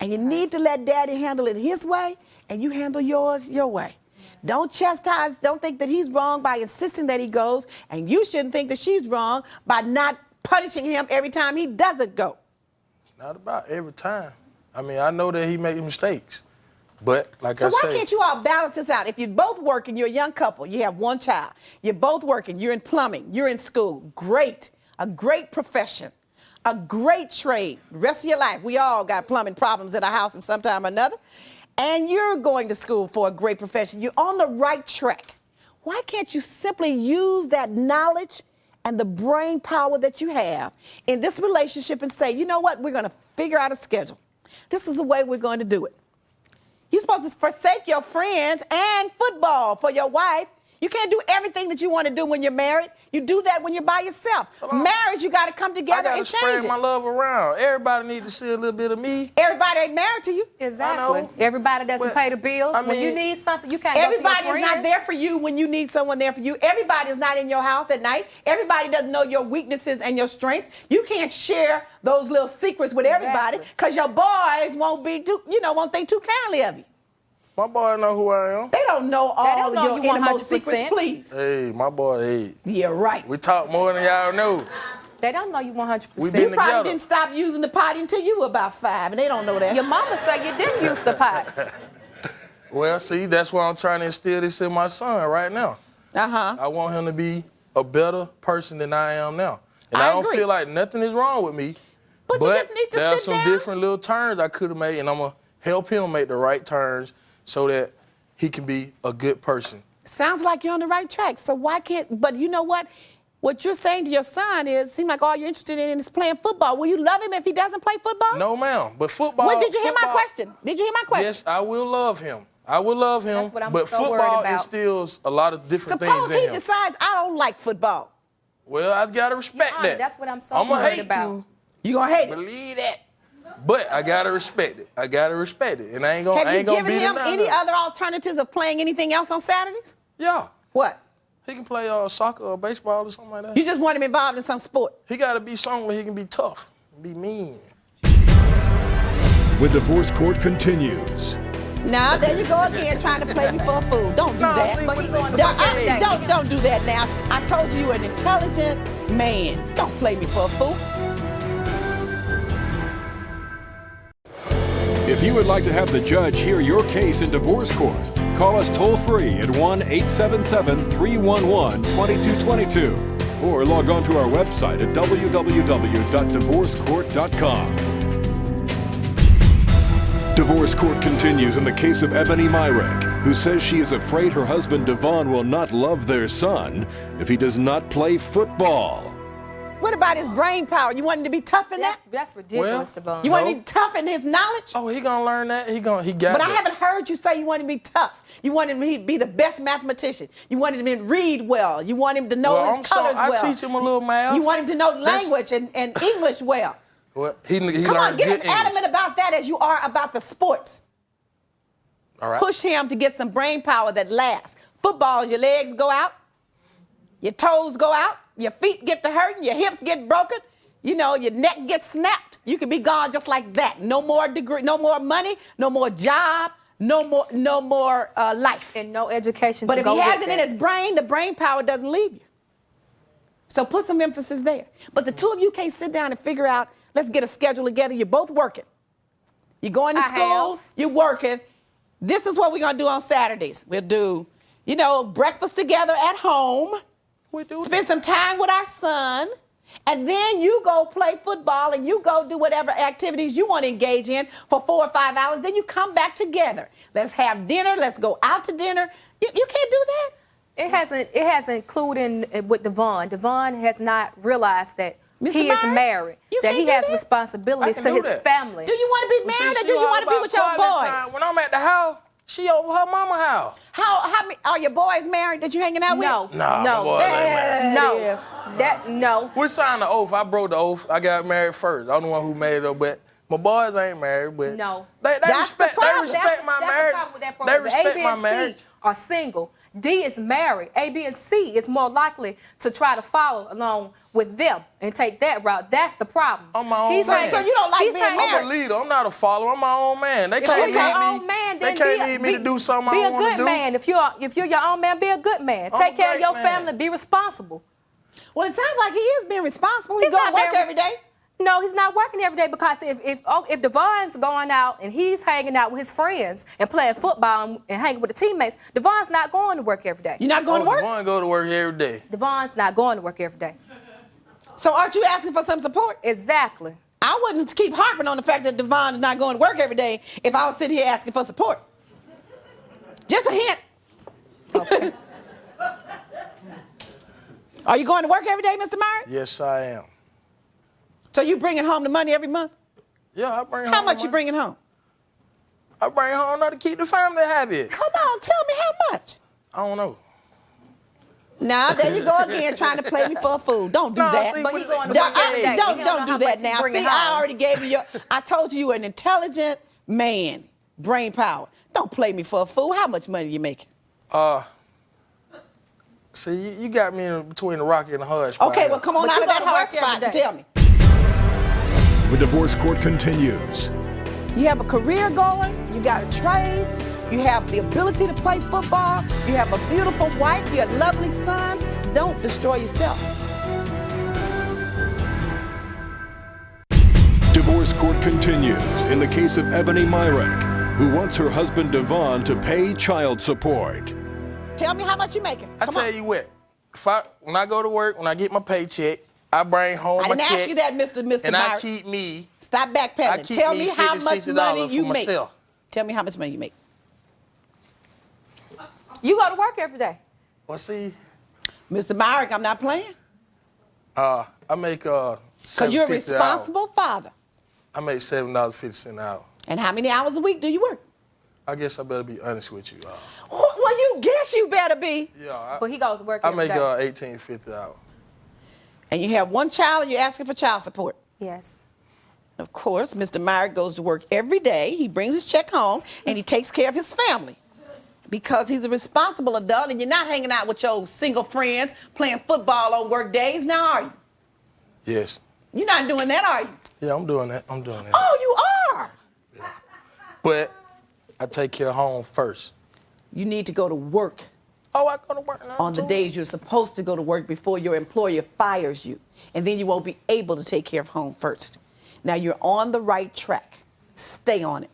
And you need to let Daddy handle it his way, and you handle yours your way. Don't chastise, don't think that he's wrong by insisting that he goes, and you shouldn't think that she's wrong by not punishing him every time he doesn't go.
Not about every time. I mean, I know that he makes mistakes, but like
So
I
why
say,
can't you all balance this out? If you're both working, you're a young couple, you have one child, you're both working, you're in plumbing, you're in school, great, a great profession, a great trade. The rest of your life, we all got plumbing problems at our house at some time or another, and you're going to school for a great profession. You're on the right track. Why can't you simply use that knowledge and the brain power that you have in this relationship and say, you know what, we're going to figure out a schedule. This is the way we're going to do it. You're supposed to forsake your friends and football for your wife. You can't do everything that you want to do when you're married. You do that when you're by yourself. Marriage, you got to come together and
I
change
gotta spread
it.
my love around. Everybody need to see a little bit of me.
Everybody ain't married to you.
Exactly.
know.
Everybody doesn't
But,
pay the bills.
I
When you
mean,
need something, you can't go to
Everybody
your
is not
friends.
there for you when you need someone there for you. Everybody is not in your house at night. Everybody doesn't know your weaknesses and your strengths. You can't share those little secrets with everybody
Exactly.
because your boys won't be too, won't think too kindly of you.
My boy know who I am.
They don't know all
don't know
of
you
your innermost
100%.
secrets, please.
Hey, my boy, hey.
Yeah, right.
We talk more than y'all know.
They don't know you 100%.
We
You
been
probably
together.
didn't stop using the potty until you were about 5, and they don't know that.
Your mama say you didn't use the pot.
Well, see, that's why I'm trying to instill this in my son right now.
Uh-huh.
I want him to be a better person than I am now. And
I
I don't
agree.
feel like nothing is wrong with me.
But you just need to
there are
sit
some
down.
different little turns I could have made, and I'm going to help him make the right turns so that he can be a good person.
Sounds like you're on the right track. So why can't, but you know what? What you're saying to your son is, seems like all you're interested in is playing football. Will you love him if he doesn't play football?
No, ma'am. But football.
Well, did you hear my
football-
question? Did you hear my question?
Yes, I will love him. I will love him.
That's what I'm
but
so worried
football
about.
instills a lot of different
Suppose
things
he
in him.
decides, I don't like football.
Well, I gotta respect
Honor,
that.
that's what I'm so
I'ma
worried
hate
about.
to
You gonna hate it.
believe that. But I gotta respect it. I gotta respect it. And I ain't gonna,
Have
I
you
ain't gonna
given
beat
him
him down.
any
there.
other alternatives of playing anything else on Saturdays?
Yeah.
What?
He can play soccer or baseball or something like that.
You just want him involved in some sport.
He gotta be something where he can be tough, be mean.
The divorce court continues.
Now, there you go again, trying to play me for a fool. Don't do
No,
that.
see,
But he going to
Don't,
work every day.
don't do that now. I told you you're an intelligent man. Don't play me for a fool.
If you would like to have the judge hear your case in divorce court, call us toll-free at 1-877-311-2222 or log on to our website at www.divorcecourt.com. Divorce court continues in the case of Ebony Myrick, who says she is afraid her husband Devon will not love their son if he does not play football.
What about his brain power? You want him to be tough in that?
That's ridiculous, Devon.
You want
No.
him to be tough in his knowledge?
Oh, he gonna learn that. He got
But I
that.
haven't heard you say you want him to be tough. You want him to be the best mathematician. You want him to read well. You want him to know
Well,
his colors
I
well.
teach him a little math.
You want him to know
That's-
language and English well.
Well, he
Come
learned
on, get
good
as adamant
English.
about that as you are about the sports.
All right.
Push him to get some brain power that lasts. Football, your legs go out, your toes go out, your feet get to hurting, your hips get broken, your neck gets snapped. You can be gone just like that. No more degree, no more money, no more job, no more life.
And no education
But
to
if
go
he has
with
it in
that.
his brain, the brain power doesn't leave you. So put some emphasis there. But the two of you can't sit down and figure out, let's get a schedule together. You're both working. You're going to
I
school,
have.
you're working. This is what we're going to do on Saturdays. We'll do, breakfast together at home.
We do
Spend some time with our son. And then you go play football and you go do whatever activities you want to engage in for 4 or 5 hours. Then you come back together. Let's have dinner. Let's go out to dinner. You can't do that.
It hasn't included with Devon. Devon has not realized that
Mr.
he is
Myers,
married,
you
that
can't
he
do
has
that?
responsibilities
I
to
can do
his
that.
family.
Do you want to be
Well, see,
married or
she
do you
all
want to be
about
with your
quality
boys?
time. When I'm at the house, She over her mama house.
How many, are your boys married that you hanging out with?
No,
Nah,
no,
my boys ain't married.
There
no.
it is.
No.
We signed the oath. I broke the oath. I got married first. I'm the one who made it, but my boys ain't married. But
No.
they
That's the
respect. They
problem.
respect my
That's the
marriage.
problem with that
They
program.
respect
A, B,
my
and
marriage.
C are single. D is married. A, B, and C is more likely to try to follow along with them and take that route. That's the problem.
I'm my own
He's
man.
So you don't like
he's
being
hanging-
married?
I'm a leader. I'm not a follower. I'm my own man. They
If
can't
you're
need
your
me.
own man, then
They can't
be
need me to do something
be
I
a
want to
good
do.
man. If you're your own man, be a good man.
I'm
Take
a
care of
great
your
man.
family. Be responsible.
Well, it sounds like he is being responsible. He
He's
go to
not
work
very-
every day.
No, he's not working every day because if Devon's going out and he's hanging out with his friends and playing football and hanging with the teammates, Devon's not going to work every day.
You're not going to work?
Devon go to work every day.
Devon's not going to work every day.
So aren't you asking for some support?
Exactly.
I wouldn't keep harping on the fact that Devon is not going to work every day if I was sitting here asking for support. Just a hint.
Okay.
Are you going to work every day, Mr. Myrick?
Yes, I am.
So you bringing home the money every month?
Yeah, I bring home.
How much you
money.
bringing home?
I bring home enough to keep the family happy.
Come on, tell me how much.
I don't know.
Now, there you go again, trying to play me for a fool. Don't do
No,
that.
see,
But he going to
Don't,
work every day. He
don't
know
do
how
that
much he
now.
bringing
See, I
home.
already gave you I told you you're an intelligent man, brain power. Don't play me for a fool. How much money you making?
See, you got me in between the rock and the hard spot.
Okay, well, come on
But
out
you
of that
go to
hard
work every
spot and
day.
tell me.
The divorce court continues.
You have a career going, you got a trade, you have the ability to play football, you have a beautiful wife, you have a lovely son. Don't destroy yourself.
Divorce court continues in the case of Ebony Myricks, who wants her husband Devon to pay child support.
Tell me how much you making.
I
Come
tell
on.
you what, when I go to work, when I get my paycheck, I bring home
I
my
didn't
check.
ask you that, Mr.
And I
Myrick.
keep me.
Stop backpedaling.
I keep
Tell
me
me how
$50,
much money
$60
you
for
make.
myself.
Tell me how much money you make.
You go to work every day.
Well, see,
Mr. Myrick, I'm not playing.
I make
Because you're a
$7.50 an hour.
responsible father.
I make $7.50 an hour.
And how many hours a week do you work?
I guess I better be honest with you.
Well, you guess you better be.
Yeah,
But he goes to work
I
every
make
day.
$18.50 an hour.
And you have one child and you're asking for child support.
Yes.
Of course, Mr. Myrick goes to work every day. He brings his check home and he takes care of his family. Because he's a responsible adult and you're not hanging out with your single friends playing football on work days, now are you?
Yes.
You're not doing that, are you?
Yeah, I'm doing that. I'm doing that.
Oh, you are.
But I take care of home first.
You need to go to work
Oh, I go to work now
on the
too?
days you're supposed to go to work before your employer fires you. And then you won't be able to take care of home first. Now you're on the right track. Stay on it.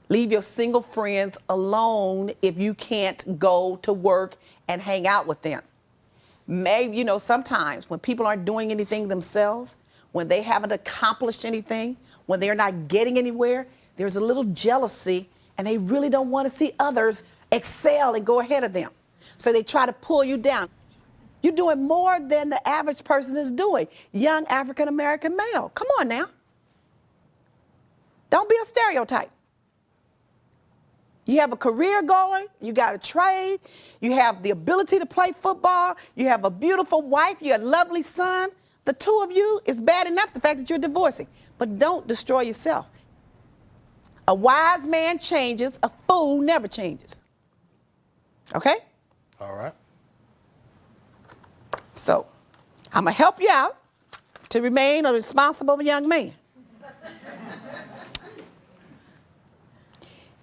Leave your single friends alone if you can't go to work and hang out with them. Maybe, you know, sometimes when people aren't doing anything themselves, when they haven't accomplished anything, when they're not getting anywhere, there's a little jealousy and they really don't want to see others excel and go ahead of them. So they try to pull you down. You're doing more than the average person is doing. Young African-American male. Come on now. Don't be a stereotype. You have a career going, you got a trade, you have the ability to play football, you have a beautiful wife, you have a lovely son. The two of you is bad enough, the fact that you're divorcing. But don't destroy yourself. A wise man changes, a fool never changes. Okay?
All right.
So, I'm going to help you out to remain a responsible young man.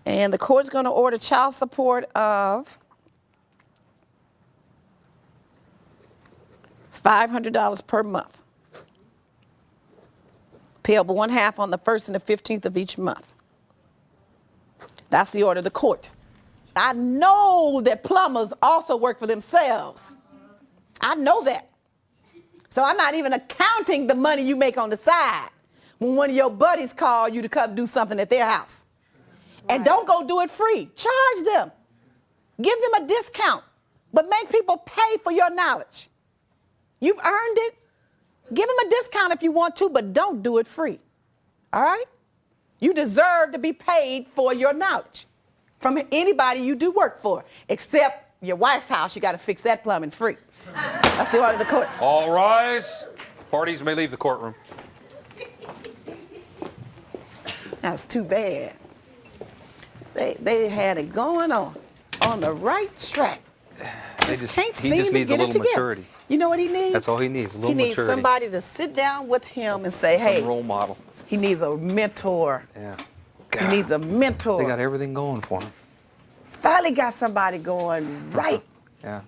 And the court's going to order child support of $500 per month, payable one half on the 1st and the 15th of each month. That's the order of the court. I know that plumbers also work for themselves. I know that. So I'm not even accounting the money you make on the side when one of your buddies call you to come do something at their house. And don't go do it free. Charge them. Give them a discount. But make people pay for your knowledge. You've earned it. Give them a discount if you want to, but don't do it free. All right? You deserve to be paid for your knowledge. from anybody you do work for, except your wife's house. You got to fix that plumbing free. That's the order of the court.
All rise. Parties may leave the courtroom.
That's too bad. They had it going on the right track.
He just
Seem
needs
to
a
get it
little
together.
maturity.
You know what he needs?
That's all he needs, a little
He needs
maturity.
somebody to sit down with him and say, hey.
Some role model.
He needs a mentor.
Yeah.
He needs a mentor.
They got everything going for him.
Finally got somebody going right.
Yeah.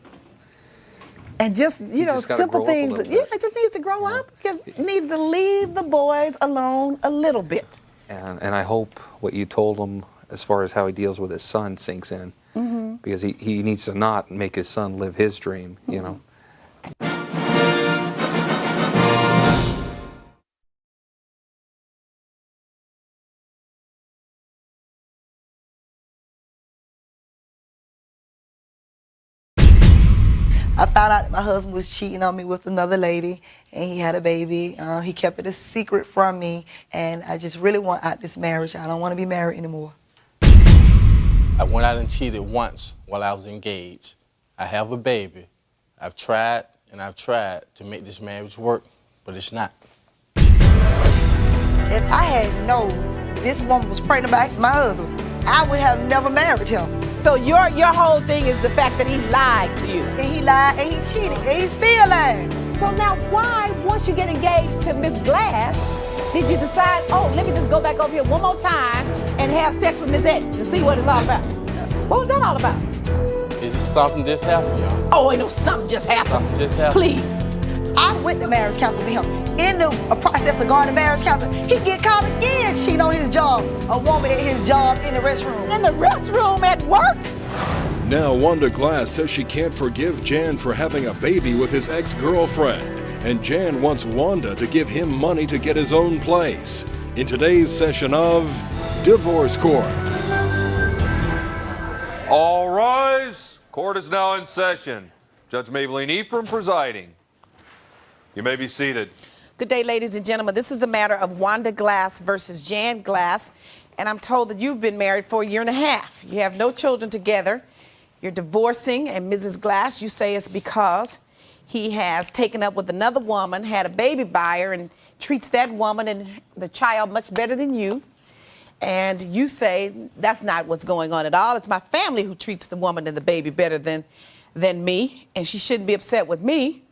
And just,
just gotta
simple
grow up a
things.
little
Yeah,
bit.
it just needs to grow up. Just needs to leave the boys alone a little bit.
And I hope what you told him as far as how he deals with his son sinks in.
Mm-hmm.
Because he needs to not make his son live his dream, you know.
I found out that my husband was cheating on me with another lady, and he had a baby. He kept it a secret from me, and I just really want out this marriage. I don't want to be married anymore.
I went out and cheated once while I was engaged. I have a baby. I've tried and I've tried to make this marriage work, but it's not.
If I had known this woman was pregnant by my husband, I would have never married him.
So your whole thing is the fact that he lied to you.
And he lied, and he cheated, and he's still lying.
So now why, once you get engaged to Miss Glass, did you decide, oh, let me just go back over here one more time and have sex with Miss X and see what it's all about? What was that all about?
It's just something just happened, y'all.
Oh, ain't no something just happened.
Something just happened.
Please.
I went to marriage counseling with him. In the process of going to marriage counseling, he get caught again cheating on his job. A woman at his job in the restroom.
In the restroom at work?
Now Wanda Glass says she can't forgive Jan for having a baby with his ex-girlfriend. And Jan wants Wanda to give him money to get his own place. In today's session of Divorce Court.
All rise. Court is now in session. Judge Maybelline Ephraim presiding. You may be seated.
Good day, ladies and gentlemen. This is the matter of Wanda Glass versus Jan Glass. And I'm told that you've been married for a year and a half. You have no children together. You're divorcing, and Mrs. Glass, you say it's because he has taken up with another woman, had a baby by her, and treats that woman and the child much better than you. And you say that's not what's going on at all. It's my family who treats the woman and the baby better than me, and she shouldn't be upset with me.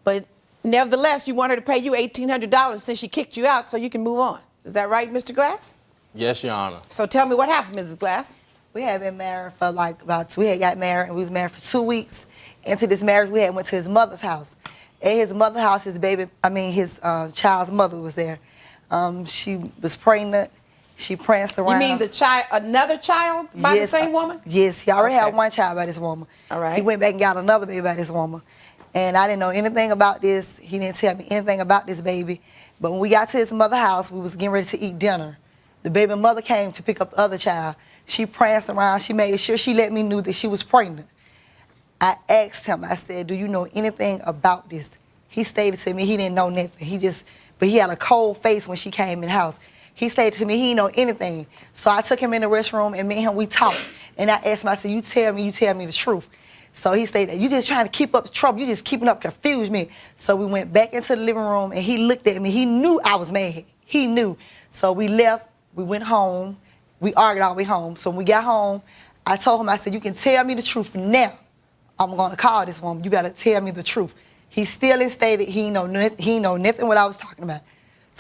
But nevertheless, you want her to pay you $1,800 since she kicked you out so you can move on. Is that right, Mr. Glass?
Yes, Your Honor.
So tell me what happened, Mrs. Glass.
We had been married for we had got married, and we was married for 2 weeks. Into this marriage, we had went to his mother's house. At his mother's house, his child's mother was there. She was pregnant. She pranced around.
You mean another child by the same woman?
Yes, he already had one child by this woman.
All right.
He went back and got another baby by this woman. And I didn't know anything about this. He didn't tell me anything about this baby. But when we got to his mother's house, we was getting ready to eat dinner. The baby mother came to pick up the other child. She pranced around. She made sure she let me know that she was pregnant. I asked him, I said, do you know anything about this? He stated to me he didn't know nothing. But he had a cold face when she came in the house. He stated to me he didn't know anything. So I took him in the restroom, and me and him, we talked. And I asked him, I said, you tell me the truth. So he stated, you just trying to keep up the trouble. You just keeping up, confuse me. So we went back into the living room, and he looked at me. He knew I was mad. He knew. So we left. We went home. We argued all the way home. So when we got home, I told him, I said, you can tell me the truth now. I'm going to call this woman. You better tell me the truth. He still stated he know nothing what I was talking about.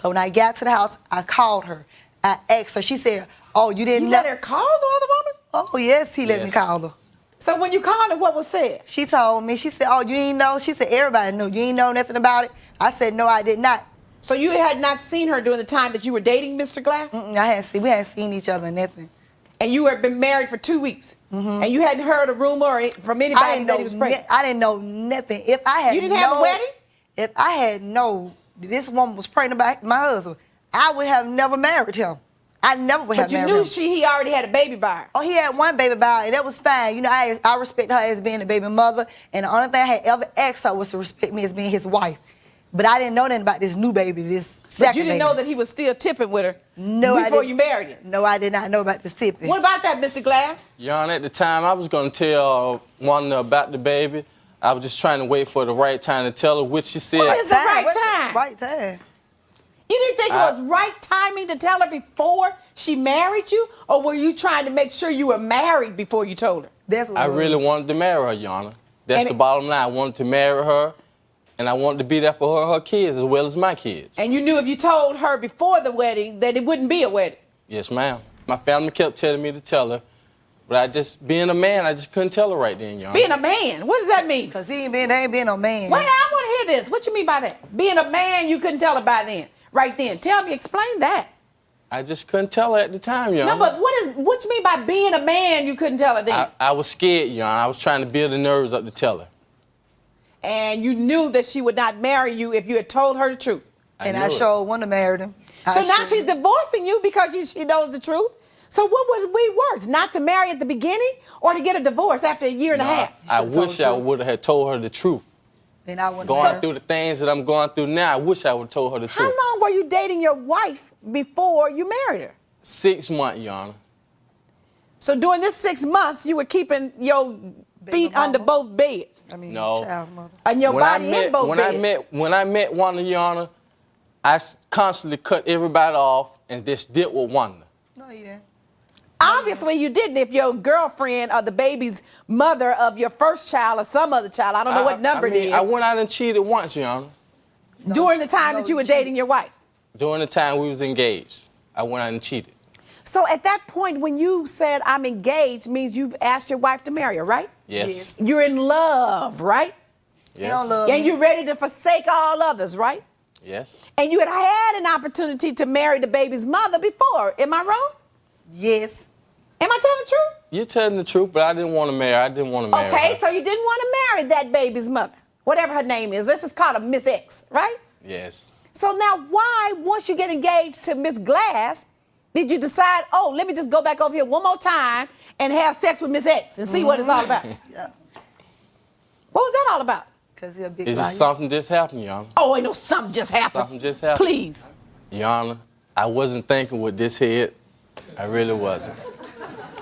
So when I got to the house, I called her. I asked her. She said, oh, you didn't
let her call the other woman?
Oh, yes, he let me call her.
So when you called her, what was said?
She told me, she said, oh, you ain't know? She said, everybody knew. You ain't know nothing about it? I said, no, I did not.
So you had not seen her during the time that you were dating Mr. Glass?
We hadn't seen each other, nothing.
And you had been married for 2 weeks? Mm-hmm. And you hadn't heard a rumor from anybody that he was pregnant?
I didn't know nothing. If I had
You didn't have a wedding?
If I had known this woman was pregnant by my husband, I would have never married him. I never would have married him.
But you knew he already had a baby by her.
Oh, he had one baby by her, and that was fine. You know, I respect her as being a baby mother, and the only thing I had ever asked her was to respect me as being his wife. But I didn't know nothing about this new baby, this second
But you didn't
baby.
know that he was still tipping with her
No, I
before
didn't.
you married him.
No, I did not know about this tipping.
What about that, Mr. Glass?
Your Honor, at the time, I was going to tell Wanda about the baby. I was just trying to wait for the right time to tell her, which she said.
What is the right
What's
time?
Right time.
You didn't think it was right timing to tell her before she married you? Or were you trying to make sure you were married before you told her?
That's what
I
it was.
really wanted to marry her, Your Honor. That's
And
the
it-
bottom line. I wanted to marry her, and I wanted to be there for her kids as well as my kids.
And you knew if you told her before the wedding that it wouldn't be a wedding.
Yes, ma'am. My family kept telling me to tell her, but being a man, I just couldn't tell her right then, Your Honor.
Being a man, what does that mean?
Because they ain't been no man.
Wait, I want to hear this. What you mean by that? Being a man, you couldn't tell her by then. Right then. Tell me, explain that.
I just couldn't tell her at the time, Your
No,
Honor.
but what you mean by being a man, you couldn't tell her then?
I was scared, Your Honor. I was trying to build the nerves up to tell her.
And you knew that she would not marry you if you had told her the truth.
And
knew
I
it.
sure wouldn't have married him.
So now she's divorcing you because she knows the truth? So what was we worse, not to marry at the beginning or to get a divorce after a year and a half?
I wish I would have told her the truth.
Then I wouldn't
Going
have.
through the things that I'm going through now, I wish I would have told her the
How
truth.
long were you dating your wife before you married her?
6 months, Your Honor.
So during this 6 months, you were keeping your feet
mama.
under both beds
I mean,
No.
child's mother.
and your body in both beds.
When I met Wanda, Your Honor, I constantly cut everybody off and just did with Wanda.
No, you didn't.
Obviously, you didn't if your girlfriend or the baby's mother of your first child or some other child, I don't know what number
I mean,
it is,
I went out and cheated once, Your Honor.
during the time
No,
that you were
you
dating your wife.
During the time we was engaged, I went out and cheated.
So at that point, when you said I'm engaged, means you've asked your wife to marry her, right?
Yes.
You're in love, right?
He don't love
And
me.
you're ready to forsake all others, right?
Yes.
And you had an opportunity to marry the baby's mother before. Am I wrong?
Yes.
Am I telling the truth?
You're telling the truth, but I didn't want to marry her. I didn't want to marry
Okay,
her.
so you didn't want to marry that baby's mother, whatever her name is. Let's just call her Miss X, right?
Yes.
So now why, once you get engaged to Miss Glass, did you decide, oh, let me just go back over here one more time and have sex with Miss X and see what it's all about?
Yeah.
What was that all about?
Because he's a big
It's
liar.
just something just happened, Your Honor.
Oh, ain't no something just happened.
Something just happened.
Please.
Your Honor, I wasn't thinking with this head. I really wasn't.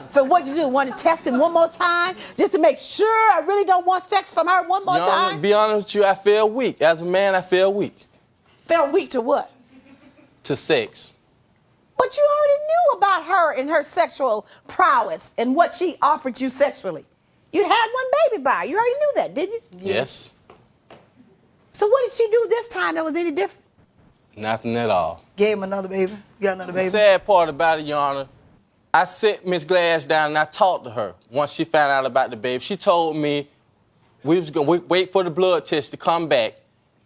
So what'd you do? Want to test it one more time just to make sure I really don't want sex from her one more
Your Honor,
time?
be honest with you, I feel weak. As a man, I feel weak
Felt weak to what?
to sex.
But you already knew about her and her sexual prowess and what she offered you sexually. You'd had one baby by her. You already knew that, didn't you?
Yes.
So what did she do this time that was any different?
Nothing at all.
Gave him another baby. Got another
The
baby.
sad part about it, Your Honor, I sat Miss Glass down and I talked to her once she found out about the baby. She told me we was going to wait for the blood test to come back,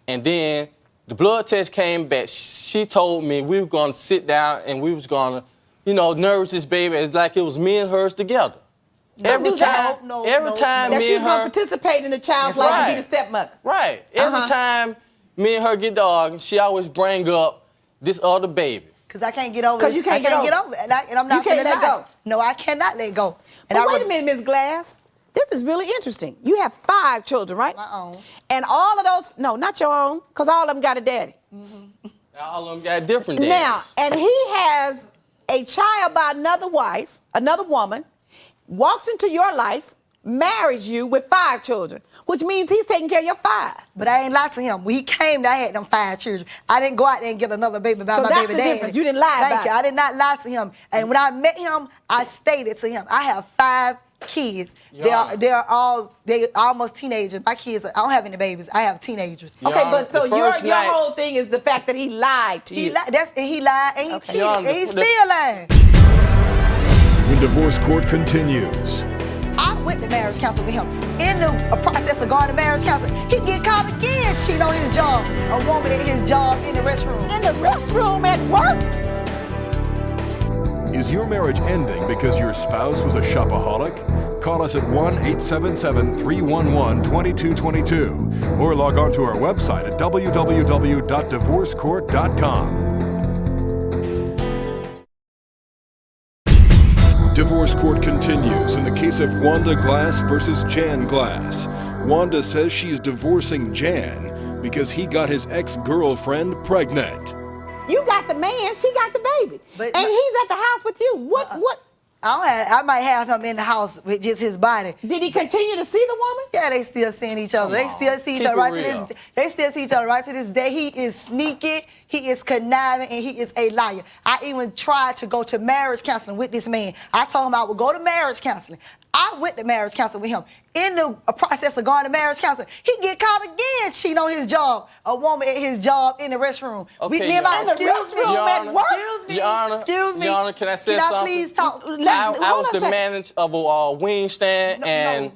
and then the blood test came back. She told me we were going to sit down and we was going to, nourish this baby as like it was me and hers together.
Don't do that.
No,
every
no,
time
That
me
she was
and
going
her,
to participate in the child's
That's
life and
right.
be the stepmother.
right, every time me and her get the argument, she always bring up this other baby.
Because I can't get over it.
'Cause you can't get over
it. And I'm not
You can't
gonna
let
lie.
go.
No, I cannot let go. And
But
I
wait a minute, Miss Glass. This is really interesting. You have 5 children, right?
My own.
And all of those, no, not your own, because all of them got a daddy.
All of them got different
Now,
daddies.
and he has a child by another wife, another woman, walks into your life, marries you with 5 children, which means he's taking care of your 5.
But I ain't lied to him. When he came, I had them 5 children. I didn't go out there and get another baby by
So
my
that's
baby
the
daddy.
difference. You didn't lie
Thank
about
you.
it.
I did not lie to him. And when I met him, I stated to him, I have 5 kids.
Yeah.
They're almost teenagers. My kids, I don't have any babies. I have teenagers.
Your
Okay,
Honor,
but so
the
your
first night-
whole thing is the fact that he lied to
He
you.
lied. He lied and he cheated.
Your Honor,
And he's
the-
still lying.
When divorce court continues.
I went to marriage counseling with him. In the process of going to marriage counseling, he get caught again cheating on his job. A woman at his job in the restroom.
In the restroom at work?
Is your marriage ending because your spouse was a shopaholic? Call us at 1-877-311-2222 or log on to our website at www.divorcecourt.com. Divorce court continues in the case of Wanda Glass versus Jan Glass. Wanda says she's divorcing Jan, because he got his ex-girlfriend pregnant.
You got the man, she got the baby.
But-
and he's at the house with you. What?
I might have him in the house with just his body.
Did he continue to see the woman?
Yeah, they still seeing each other. They still see each
Keep
other
it
right to
real.
this. They still see each other right to this day. He is sneaky, he is conniving, and he is a liar. I even tried to go to marriage counseling with this man. I told him I would go to marriage counseling. I went to marriage counseling with him. In the process of going to marriage counseling, he get caught again cheating on his job. A woman at his job in the restroom.
Okay,
me and my
Your Honor.
excuse me,
Your
at
Honor.
work. Excuse me.
Your Honor.
Excuse me.
Your Honor, can I say
Can
something?
Please talk?
I was the manager of a wing stand, and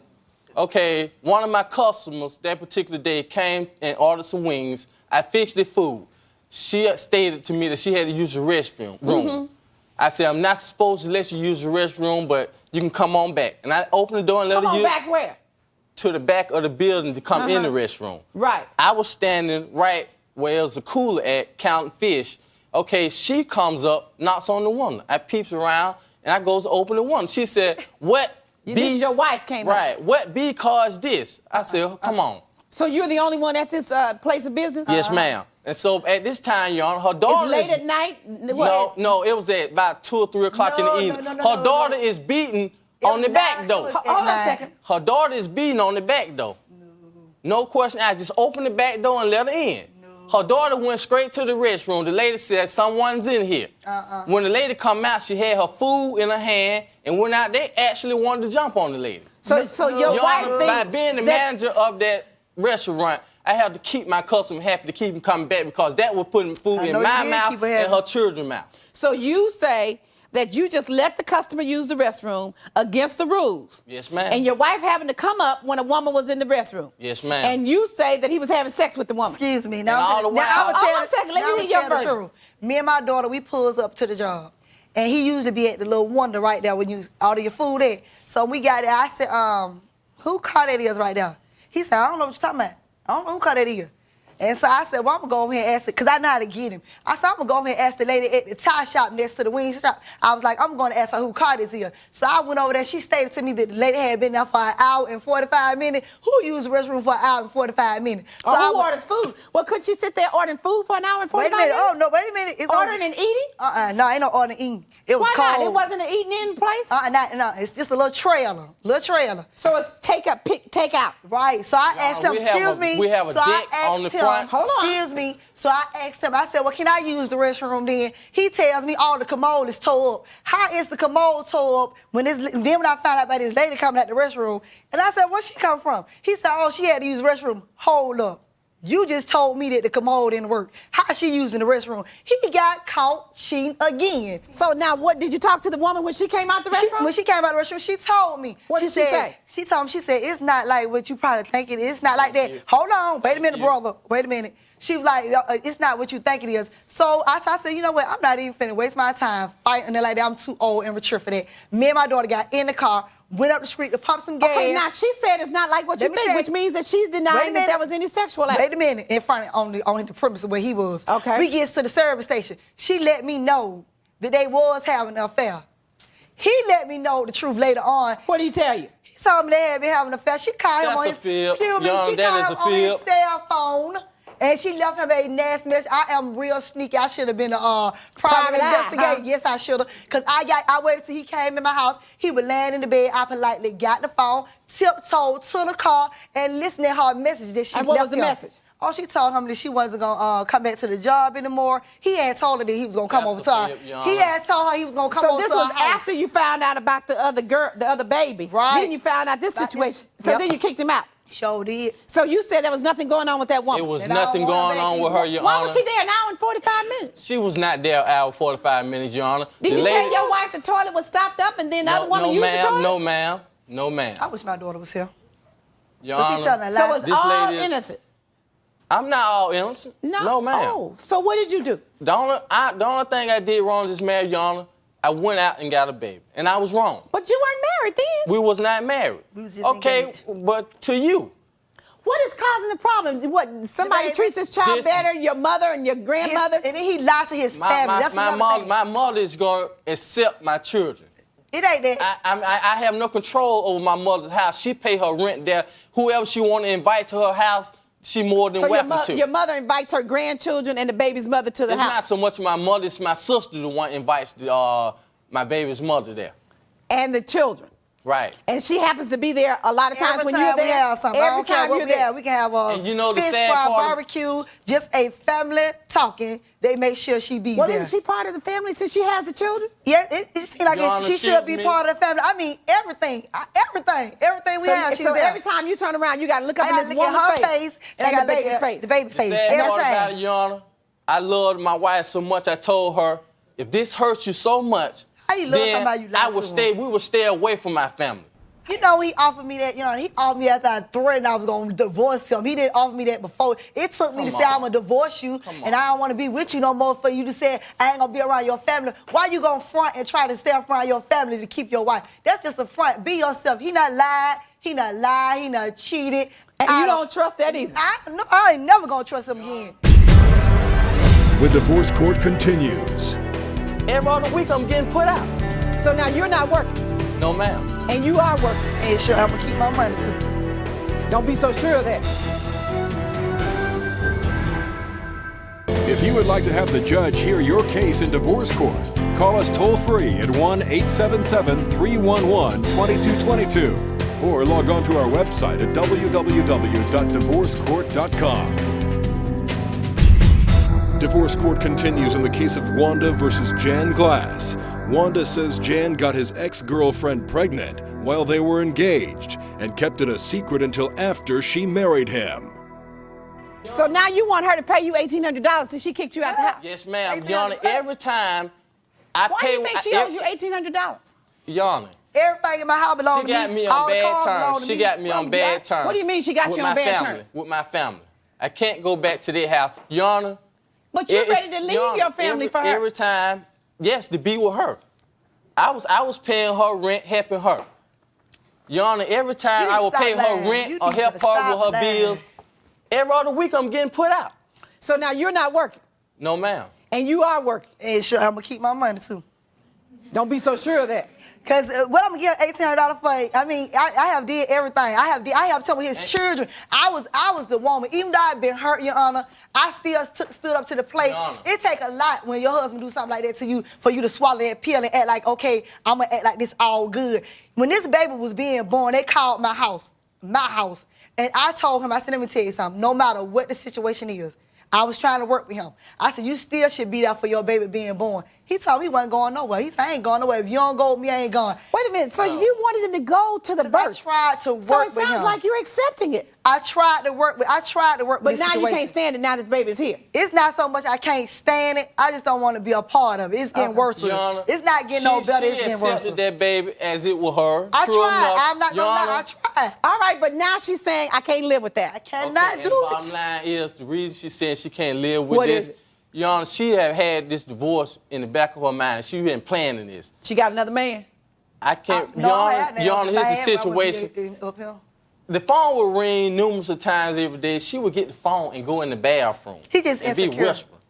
okay, one of my customers that particular day came and ordered some wings. I fixed the food. She stated to me that she had to use the restroom. I said, I'm not supposed to let you use the restroom, but you can come on back. And I opened the door and let
Come
her
on
use
back where?
to the back of the building to come in the restroom.
Right.
I was standing right where there's a cooler at, counting fish. Okay, she comes up, knocks on the window. I peeps around, and I goes to open the window. She said, what
This is your wife came up.
Right, what B caused this? I said, come on.
So you're the only one at this place of business?
Yes, ma'am. And so at this time, Your Honor, her daughter
It's late at night? What?
No, it was at about 2 or 3 o'clock in the evening. Her daughter is beating on the back door.
Hold on a second.
Her daughter is beating on the back door. No question. I just opened the back door and let her in. Her daughter went straight to the restroom. The lady said, someone's in here. When the lady come out, she had her food in her hand and went out. They actually wanted to jump on the lady.
So your wife
Honor,
thinks
by being the manager of that restaurant, I had to keep my customer happy to keep him coming back because that was putting food in my mouth and her children's mouth.
So you say that you just let the customer use the restroom against the rules.
Yes, ma'am.
And your wife having to come up when a woman was in the restroom.
Yes, ma'am.
And you say that he was having sex with the woman.
Excuse me.
And all the while-
I'm
Hold on a second, let me hear your version.
Truth. Me and my daughter, we pulls up to the job. And he usually be at the little wonder right there when you order your food at. So when we got there, I said, who car that is right there? He said, I don't know what you're talking about. I don't know who car that is. And so I said, well, I'm going to go over here and ask it, because I know how to get him. I said, I'm going to go over here and ask the lady at the tire shop next to the wing shop. I was like, I'm going to ask her who car this is. So I went over there. She stated to me that the lady had been there for an hour and 45 minutes. Who used the restroom for an hour and 45 minutes? So
Who orders food? Well, could she sit there ordering food for an hour and 45 minutes?
Oh, no, wait a minute. It's
Ordering and eating?
No, ain't no ordering and eating. It was
Why
cold.
not? It wasn't an eating in place?
No, it's just a little trailer.
So it's take out.
Right. So I asked him, excuse me.
We have a
so
deck on the front.
Hold on.
Excuse me. So I asked him, I said, well, can I use the restroom then? He tells me, the commode is tore up. How is the commode tore up when when I found out about this lady coming out the restroom? And I said, where'd she come from? He said, she had to use the restroom. Hold up. You just told me that the commode didn't work. How's she using the restroom? He got caught cheating again.
So now what, did you talk to the woman when she came out the restroom?
When she came out the restroom, she told me.
What did she say?
She told me, she said, it's not like what you probably think it is. It's not like that. Hold on. Wait a minute, brother. Wait a minute. She was like, it's not what you think it is. So I said, you know what? I'm not even finna waste my time fighting it like that. I'm too old and mature for that. Me and my daughter got in the car, went up the street to pump some gas.
Okay, now she said it's not like what you think, which means that she's denying that there was any sexual act.
Wait a minute, in front on the premises where he was.
Okay.
We gets to the service station. She let me know that they was having an affair. He let me know the truth later on.
What did he tell you?
He told me they had been having an affair. She called him
That's
on
a
his
fib.
excuse me,
Young,
she
that
called
is
him
a
on his
fib.
cell phone. And she left him a nasty message. I am real sneaky. I should have been a private investigator.
Huh?
Yes, I should have. Because I waited till he came in my house. He was laying in the bed. I politely got the phone, tiptoed to the car, and listened to her message that she
And
left
what was the
him.
message?
She told him that she wasn't going to come back to the job anymore. He had told her that he was going to come over to her. He had told her he was going to come over to her
So this was
house.
after you found out about the other girl, the other baby.
Right.
Then you found out this situation. So
Yep.
then you kicked him out.
Sure did.
So you said there was nothing going on with that woman.
It was
And I
nothing
don't wanna
going on
make
with
you-
her, Your
Why
Honor.
was she there an hour and 45 minutes?
She was not there an hour 45 minutes, Your Honor.
Did
The
you
lady-
tell your wife the toilet was stopped up and then the other woman used the toilet?
No, ma'am. No, ma'am.
I wish my daughter was here.
Your
But she
Honor.
telling a
So
lie.
it's
This
all
lady is-
innocent.
I'm not all innocent. No, ma'am.
Oh, so what did you do?
The only thing I did wrong this marriage, Your Honor, I went out and got a baby. And I was wrong.
But you weren't married then.
We was not married.
We was just
okay,
engaged.
but to you.
What is causing the problem? What, somebody
baby.
treats this child
Just-
better, your mother and your grandmother?
And then he lied to his family. That's another thing.
My mother is going to accept my children.
It ain't that.
I have no control over my mother's house. She pay her rent there. Whoever she want to invite to her house, she more than
So
welcome to.
your mother invites her grandchildren and the baby's mother to the
It's
house.
not so much my mother, it's my sister the one invites my baby's mother there.
And the children.
Right.
And she happens to be there a lot of times
Every
when
time
you're there.
we have something. I
Every
don't care
time
what
you're
we
there.
have. We can have a
And you know the
fish
sad
fry,
part of-
barbecue, just a family talking. They make sure she be
Well,
there.
isn't she part of the family since she has the children?
Yeah, it seems like
Your Honor,
she should
excuse
be
me?
part of the family. I mean, everything we have, she's
so
there.
every time you turn around, you got to look up
I
in
gotta
this
look at
woman's
her
face
and I
and
gotta
the
look
baby's
at
face.
the baby's
The
face.
sad part about it,
Everything.
Your Honor, I loved my wife so much, I told her, if this hurts you so much,
How you love
then
somebody you lie to?
we would stay away from my family.
You know, he offered me that, he offered me after I threatened I was going to divorce him. He didn't offer me that before. It took me to
Come
say,
on.
I'm going to divorce you,
Come
and
on.
I don't want to be with you no more for you to say, I ain't going to be around your family. Why you going to front and try to stay around your family to keep your wife? That's just a front. Be yourself. He not lied. He not cheated.
And you don't trust that either.
I ain't never going to trust him again.
The divorce court continues.
Every other week I'm getting put out.
So now you're not working,
No, ma'am.
and you are working.
And sure, I'm going to keep my money too.
Don't be so sure of that.
If you would like to have the judge hear your case in divorce court, call us toll-free at 1-877-311-2222 or log on to our website at www.divorcecourt.com. Divorce court continues in the case of Wanda versus Jan Glass. Wanda says Jan got his ex-girlfriend pregnant while they were engaged and kept it a secret until after she married him.
So now you want her to pay you $1,800 since she kicked you out the house.
Yes, ma'am. Your Honor, every time I
Why do
pay...
you think she owes you $1,800?
Your Honor,
Everything in my house belongs
she
to me.
got me
All
on
the
bad
cars belong
terms.
to
She
me.
got me on bad terms.
What do you mean she got
with
you
my
on bad
family,
terms?
With my family. I can't go back to their house. Your Honor...
But you're
it's-
ready to leave
Your Honor,
your family for her.
Every time, yes, to be with her. I was paying her rent, helping her. Your Honor, every time
You
I
need
would
to
pay
stop
her
lying.
rent
You
or
need to
help her
stop
with her
lying.
bills, every other week I'm getting put out.
So now you're not working,
No, ma'am.
and you are working.
And sure, I'm going to keep my money too.
Don't be so sure of that.
Because what I'm going to get $1,800 for, I mean, I have did everything. I have told his children. I was the woman. Even though I've been hurt, Your Honor, I still stood up to the plate.
Your Honor.
It take a lot when your husband do something like that to you for you to swallow that pill and act like, okay, I'm going to act like this all good. When this baby was being born, they called my house. And I told him, I said, let me tell you something. No matter what the situation is, I was trying to work with him. I said, you still should be there for your baby being born. He told me he wasn't going nowhere. He said, I ain't going nowhere. If you don't go with me, I ain't going.
Wait a minute. So if you wanted him to go to the
I
birth,
tried to work
so it
with
sounds
him.
like you're accepting it.
I tried to work with
But
this
now you
situation.
can't stand it now that the baby's here.
It's not so much I can't stand it. I just don't want to be a part of it. It's getting worse.
Your Honor,
It's not getting no better. It's
She
getting worse.
accepted that baby as it was her.
I
True
tried.
enough.
I'm not
Your
gonna lie. I
Honor,
tried.
All right, but now she's saying I can't live with
I
that.
cannot
and
do
the bottom
it.
line is the reason she said she can't live with
What
this.
is it?
Your Honor, she have had this divorce in the back of her mind. She been planning this.
She got another man.
I can't.
No, I had
Your Honor,
that. If I
here's the
had, I would be
situation.
up here.
The phone would ring numerous of times every day. She would get the phone and go in the bathroom.
He just
and be
insecure.
whispering.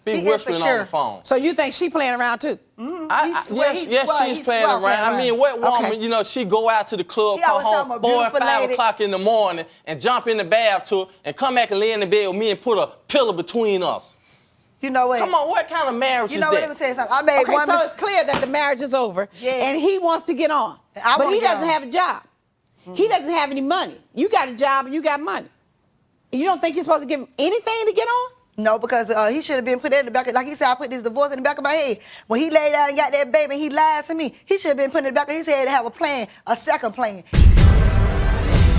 Be
He
whispering on
insecure.
the phone.
So you think she playing around too?
Yes, she's playing around. I mean, what woman,
Okay.
she go out to the club,
He
come
always talking
home,
about
4 or 5
beautiful lady.
o'clock in the morning, and jump in the bathtub and come back and lay in the bed with me and put a pillow between us.
You know what?
Come on, what kind of marriage
You
is
know what? Let me
that?
tell you something. I made
Okay,
one
so
mistake.
it's clear that the marriage is over,
Yes.
and he wants to get on,
I
but
wanna
he
get
doesn't
on.
have a job. He doesn't have any money. You got a job and you got money. You don't think you're supposed to give him anything to get on?
No, because he should have been put in the back of, like he said, I put this divorce in the back of my head. When he laid down and got that baby and he lied to me, he should have been put in the back of his head to have a plan, a second plan.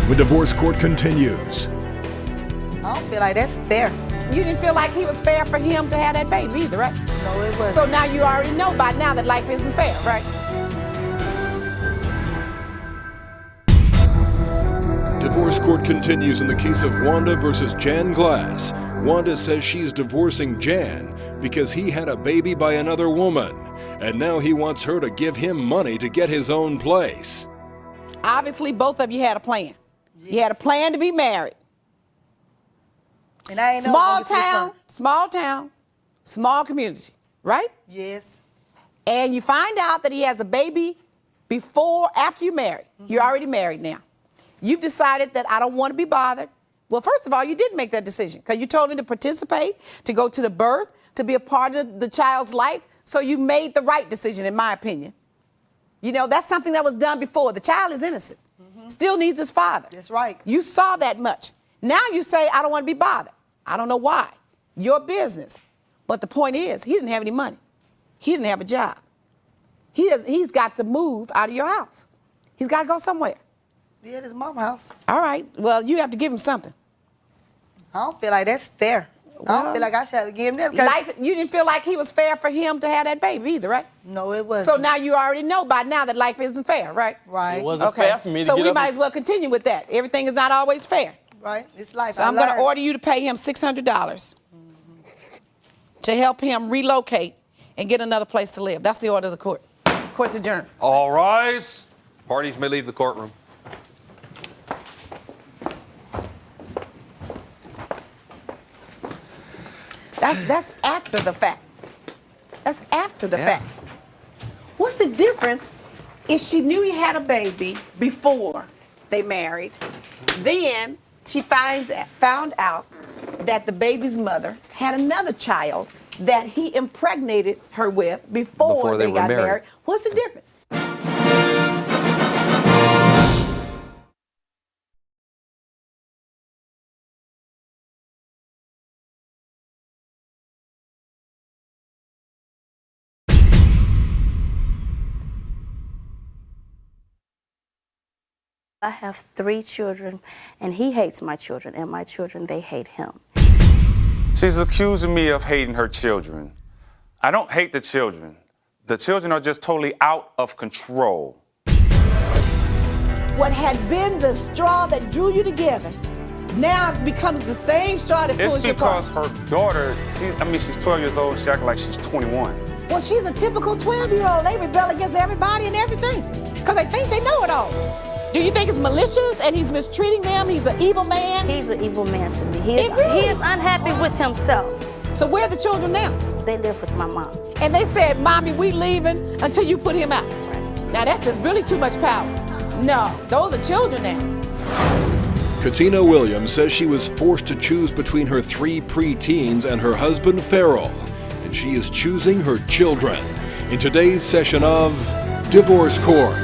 The divorce court continues.
I don't feel like that's fair.
You didn't feel like he was fair for him to have that baby either, right?
No, it wasn't.
So now you already know by now that life isn't fair, right?
Divorce court continues in the case of Wanda versus Jan Glass. Wanda says she's divorcing Jan because he had a baby by another woman, and now he wants her to give him money to get his own place.
Obviously, both of you had a plan. You had a plan to be married.
And I ain't never
Small
gonna get to this
town, small community, right?
point. Yes.
And you find out that he has a baby after you married. You're already married now. You've decided that I don't want to be bothered. Well, first of all, you did make that decision because you told him to participate, to go to the birth, to be a part of the child's life. So you made the right decision, in my opinion. You know, that's something that was done before. The child is innocent, still needs his father.
That's right.
You saw that much. Now you say, I don't want to be bothered. I don't know why. Your business. But the point is, he didn't have any money. He didn't have a job. He's got to move out of your house. He's got to go somewhere.
Yeah, at his mama's house.
All right. Well, you have to give him something.
I don't feel like that's fair. I don't feel like I should have to give him that.
Life, you didn't feel like he was fair for him to have that baby either, right?
No, it wasn't.
So now you already know by now that life isn't fair, right?
Right.
It wasn't fair for me to
so
get
we
up
might
and-
as well continue with that. Everything is not always fair.
Right. It's life.
So I'm going to order you to pay him $600 to help him relocate and get another place to live. That's the order of the court. Court's adjourned.
All rise. Parties may leave the courtroom.
That's after the fact. That's after the fact. What's the difference if she knew he had a baby before they married, then she found out that the baby's mother had another child that he impregnated her with before they got married. What's the difference?
I have 3 children, and he hates my children, and my children, they hate him.
She's accusing me of hating her children. I don't hate the children. The children are just totally out of control.
What had been the straw that drew you together now becomes the same straw that
It's
pulls you apart.
because her daughter, she's 12 years old, she acts like she's 21.
Well, she's a typical 12-year-old. They rebel against everybody and everything because they think they know it all. Do you think it's malicious and he's mistreating them? He's an evil man?
He's an evil man to me. He is unhappy with himself.
So where are the children now?
They live with my mom.
And they said, Mommy, we leaving until you put him out. Now, that's just really too much power. No, those are children now.
Katina Williams says she was forced to choose between her 3 preteens and her husband, Farrell, and she is choosing her children in today's session of Divorce Court.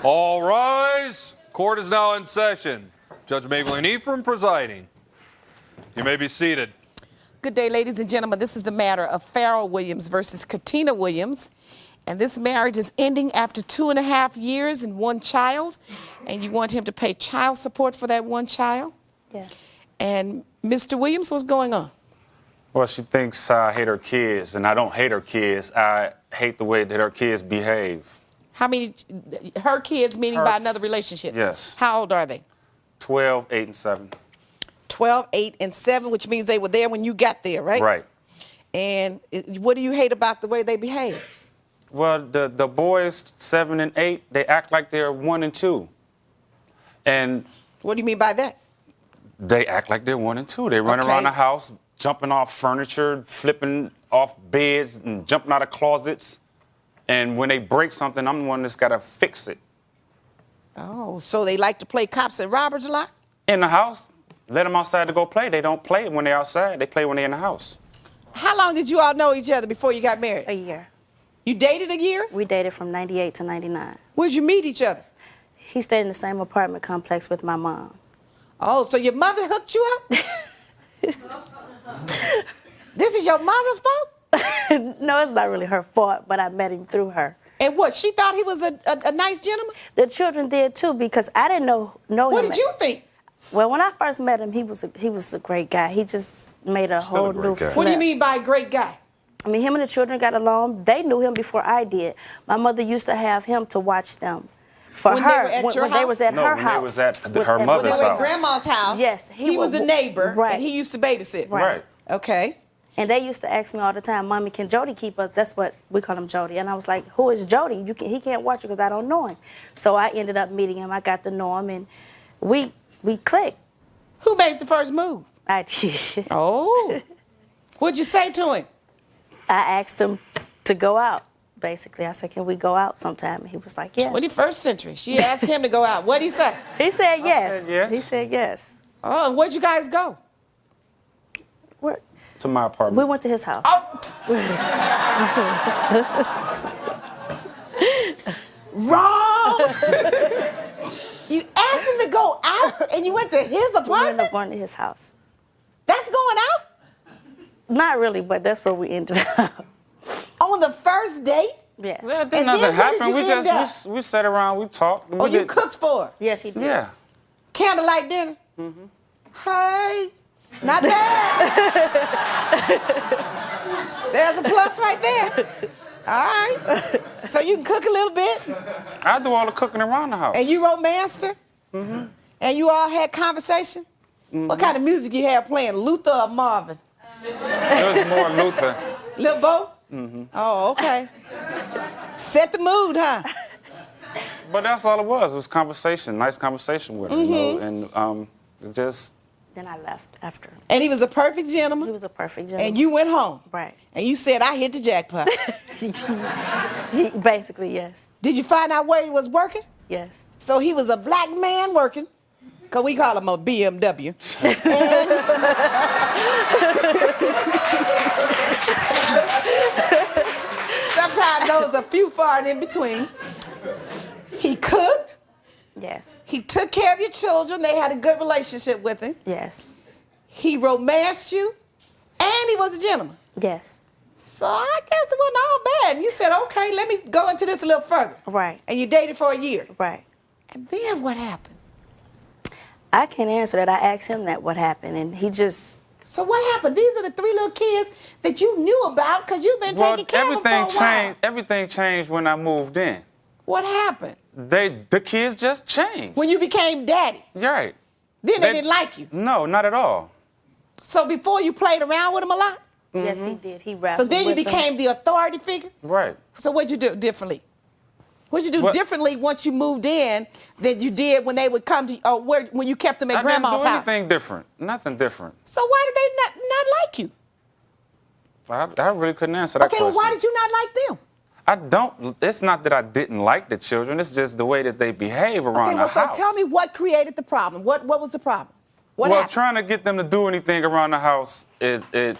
All rise. Court is now in session. Judge Maybelline Ephraim presiding. You may be seated.
Good day, ladies and gentlemen. This is the matter of Farrell Williams versus Katina Williams. And this marriage is ending after 2.5 years and 1 child. And you want him to pay child support for that 1 child?
Yes.
And Mr. Williams, what's going on?
Well, she thinks I hate her kids, and I don't hate her kids. I hate the way that her kids behave.
How many, her kids meaning by another relationship?
Yes.
How old are they?
12, 8, and 7.
12, 8, and 7, which means they were there when you got there, right?
Right.
And what do you hate about the way they behave?
Well, the boys, 7 and 8, they act like they're 1 and 2. And
What do you mean by that?
they act like they're 1 and 2. They run around the house, jumping off furniture, flipping off beds, and jumping out of closets. And when they break something, I'm the one that's got to fix it.
Oh, so they like to play cops and robbers a lot?
In the house, let them outside to go play. They don't play when they're outside. They play when they're in the house.
How long did you all know each other before you got married?
A year.
You dated a year?
We dated from 98 to 99.
Where'd you meet each other?
He stayed in the same apartment complex with my mom.
Oh, so your mother hooked you up? This is your mother's fault?
No, it's not really her fault, but I met him through her.
And what, she thought he was a nice gentleman?
The children did too, because I didn't know him.
What did you think?
Well, when I first met him, he was a great guy. He just made a whole new flip.
What do you mean by a great guy?
I mean, him and the children got along. They knew him before I did. My mother used to have him to watch them. For
When
her,
they were at your
when they
house?
was at
No,
her
when
house.
they was at her
When
mother's
They were
house.
at grandma's house.
Yes,
He was the neighbor,
right.
and he used to babysit.
Right.
Okay.
And they used to ask me all the time, Mommy, can Jody keep us? That's what we call him, Jody. And I was like, who is Jody? He can't watch you because I don't know him. So I ended up meeting him. I got to know him, and we clicked.
Who made the first move?
I did.
Oh. What'd you say to him?
I asked him to go out. basically. I said, can we go out sometime? And he was like, yeah.
21st century. She asked him to go out. What'd he say?
He said yes.
said yes.
He said yes.
Oh, and where'd you guys go?
Where?
To my apartment.
We went to his house.
Wrong! You asked him to go out and you went to his
We ended
apartment?
up going to his house.
That's going out?
Not really, but that's where we ended up.
On the first date?
Yes.
Yeah,
And
didn't
then
nothing
what did
happen.
you
We
end
just we sat around, we talked.
Oh, you cooked for her?
Yes, he did.
Yeah.
Candlelight dinner? Mm-hmm. Hey, not bad. There's a plus right there. All right. So you can cook a little bit,
I do all the cooking around the house.
and you romanced her? Mm-hmm. And you all had conversation? Mm-hmm. What kind of music you had playing, Luther or Marvin?
It was more Luther.
Lil Bo? Mm-hmm. Oh, okay. Set the mood, huh?
But that's all it was. It was conversation, nice conversation with her, you know, and it just.
Then I left after.
And he was a perfect gentleman?
He was a perfect gentleman.
And you went home?
Right.
And you said, I hit the jackpot.
Basically, yes.
Did you find out where he was working?
Yes.
So he was a black man working, because we call him a BMW. Sometimes those are few far and in between. He cooked.
Yes.
He took care of your children. They had a good relationship with him.
Yes.
He romanced you. And he was a gentleman.
Yes.
So I guess it wasn't all bad. And you said, okay, let me go into this a little further.
Right.
And you dated for a year.
Right.
And then what happened?
I can't answer that. I asked him that what happened, and he just.
So what happened? These are the 3 little kids that you knew about because you've been taking care of them for a while.
Everything changed when I moved in.
What happened?
The kids just changed.
When you became daddy.
You're right.
Then they didn't like you.
No, not at all.
So before you played around with them a lot?
Yes, he did. He
So
wrestled
then you
with
became
him.
the authority figure?
Right.
So what'd you do differently? What'd you do differently once you moved in than you did when they would come to you, or when you kept them at grandma's house?
I didn't do anything different. Nothing different.
So why did they not like you?
I really couldn't answer that question.
Okay, well, why did you not like them?
I don't. It's not that I didn't like the children. It's just the way that they behave around the house.
So tell me what created the problem. What was the problem? What happened?
Trying to get them to do anything around the house, they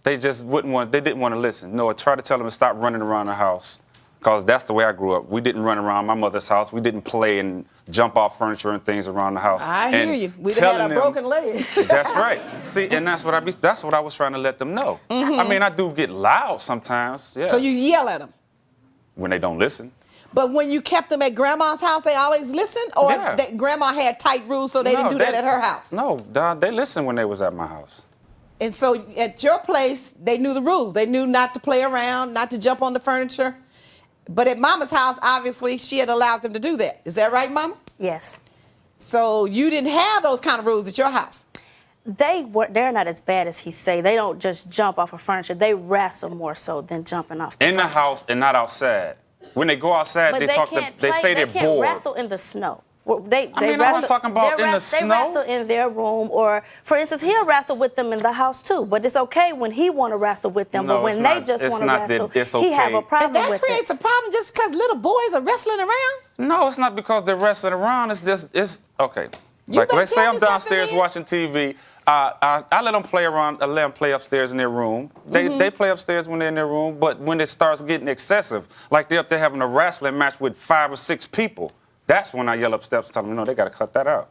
just wouldn't want. They didn't want to listen. No, I tried to tell them to stop running around the house, because that's the way I grew up. We didn't run around my mother's house. We didn't play and jump off furniture and things around the house.
I hear you. We'd have had a broken leg.
That's right. See, and that's what I was trying to let them know.
Mm-hmm.
I mean, I do get loud sometimes. Yeah.
So you yell at them.
When they don't listen.
But when you kept them at grandma's house, they always listened? Or
Yeah.
that grandma had tight rules so they didn't do that at her house?
No, they listened when they was at my house.
And so at your place, they knew the rules. They knew not to play around, not to jump on the furniture. But at Mama's house, obviously, she had allowed them to do that. Is that right, Mama?
Yes.
So you didn't have those kind of rules at your house?
They're not as bad as he say. They don't just jump off of furniture. They wrestle more so than jumping off the
In the
furniture.
house and not outside. When they go outside,
But
they say they're
can't
bored.
wrestle in the snow. Well, they
I'm not talking about in the
They
snow.
wrestle in their room, or, for instance, he'll wrestle with them in the house too. But it's okay when he want to wrestle with them.
No,
but when
it's
they
not-
just
it's
want to
not that
wrestle,
it's
he have a
okay.
problem
And that
with
creates
it.
a problem just because little boys are wrestling around?
No, it's not because they're wrestling around. It's okay.
You
Like,
better
let's say
tell
I'm
me something
downstairs
then.
watching TV. I let them play around. I let them play upstairs in their room. They play upstairs when they're in their room. But when it starts getting excessive, like they're up there having a wrestling match with 5 or 6 people, that's when I yell upstairs and tell them, no, they got to cut that out.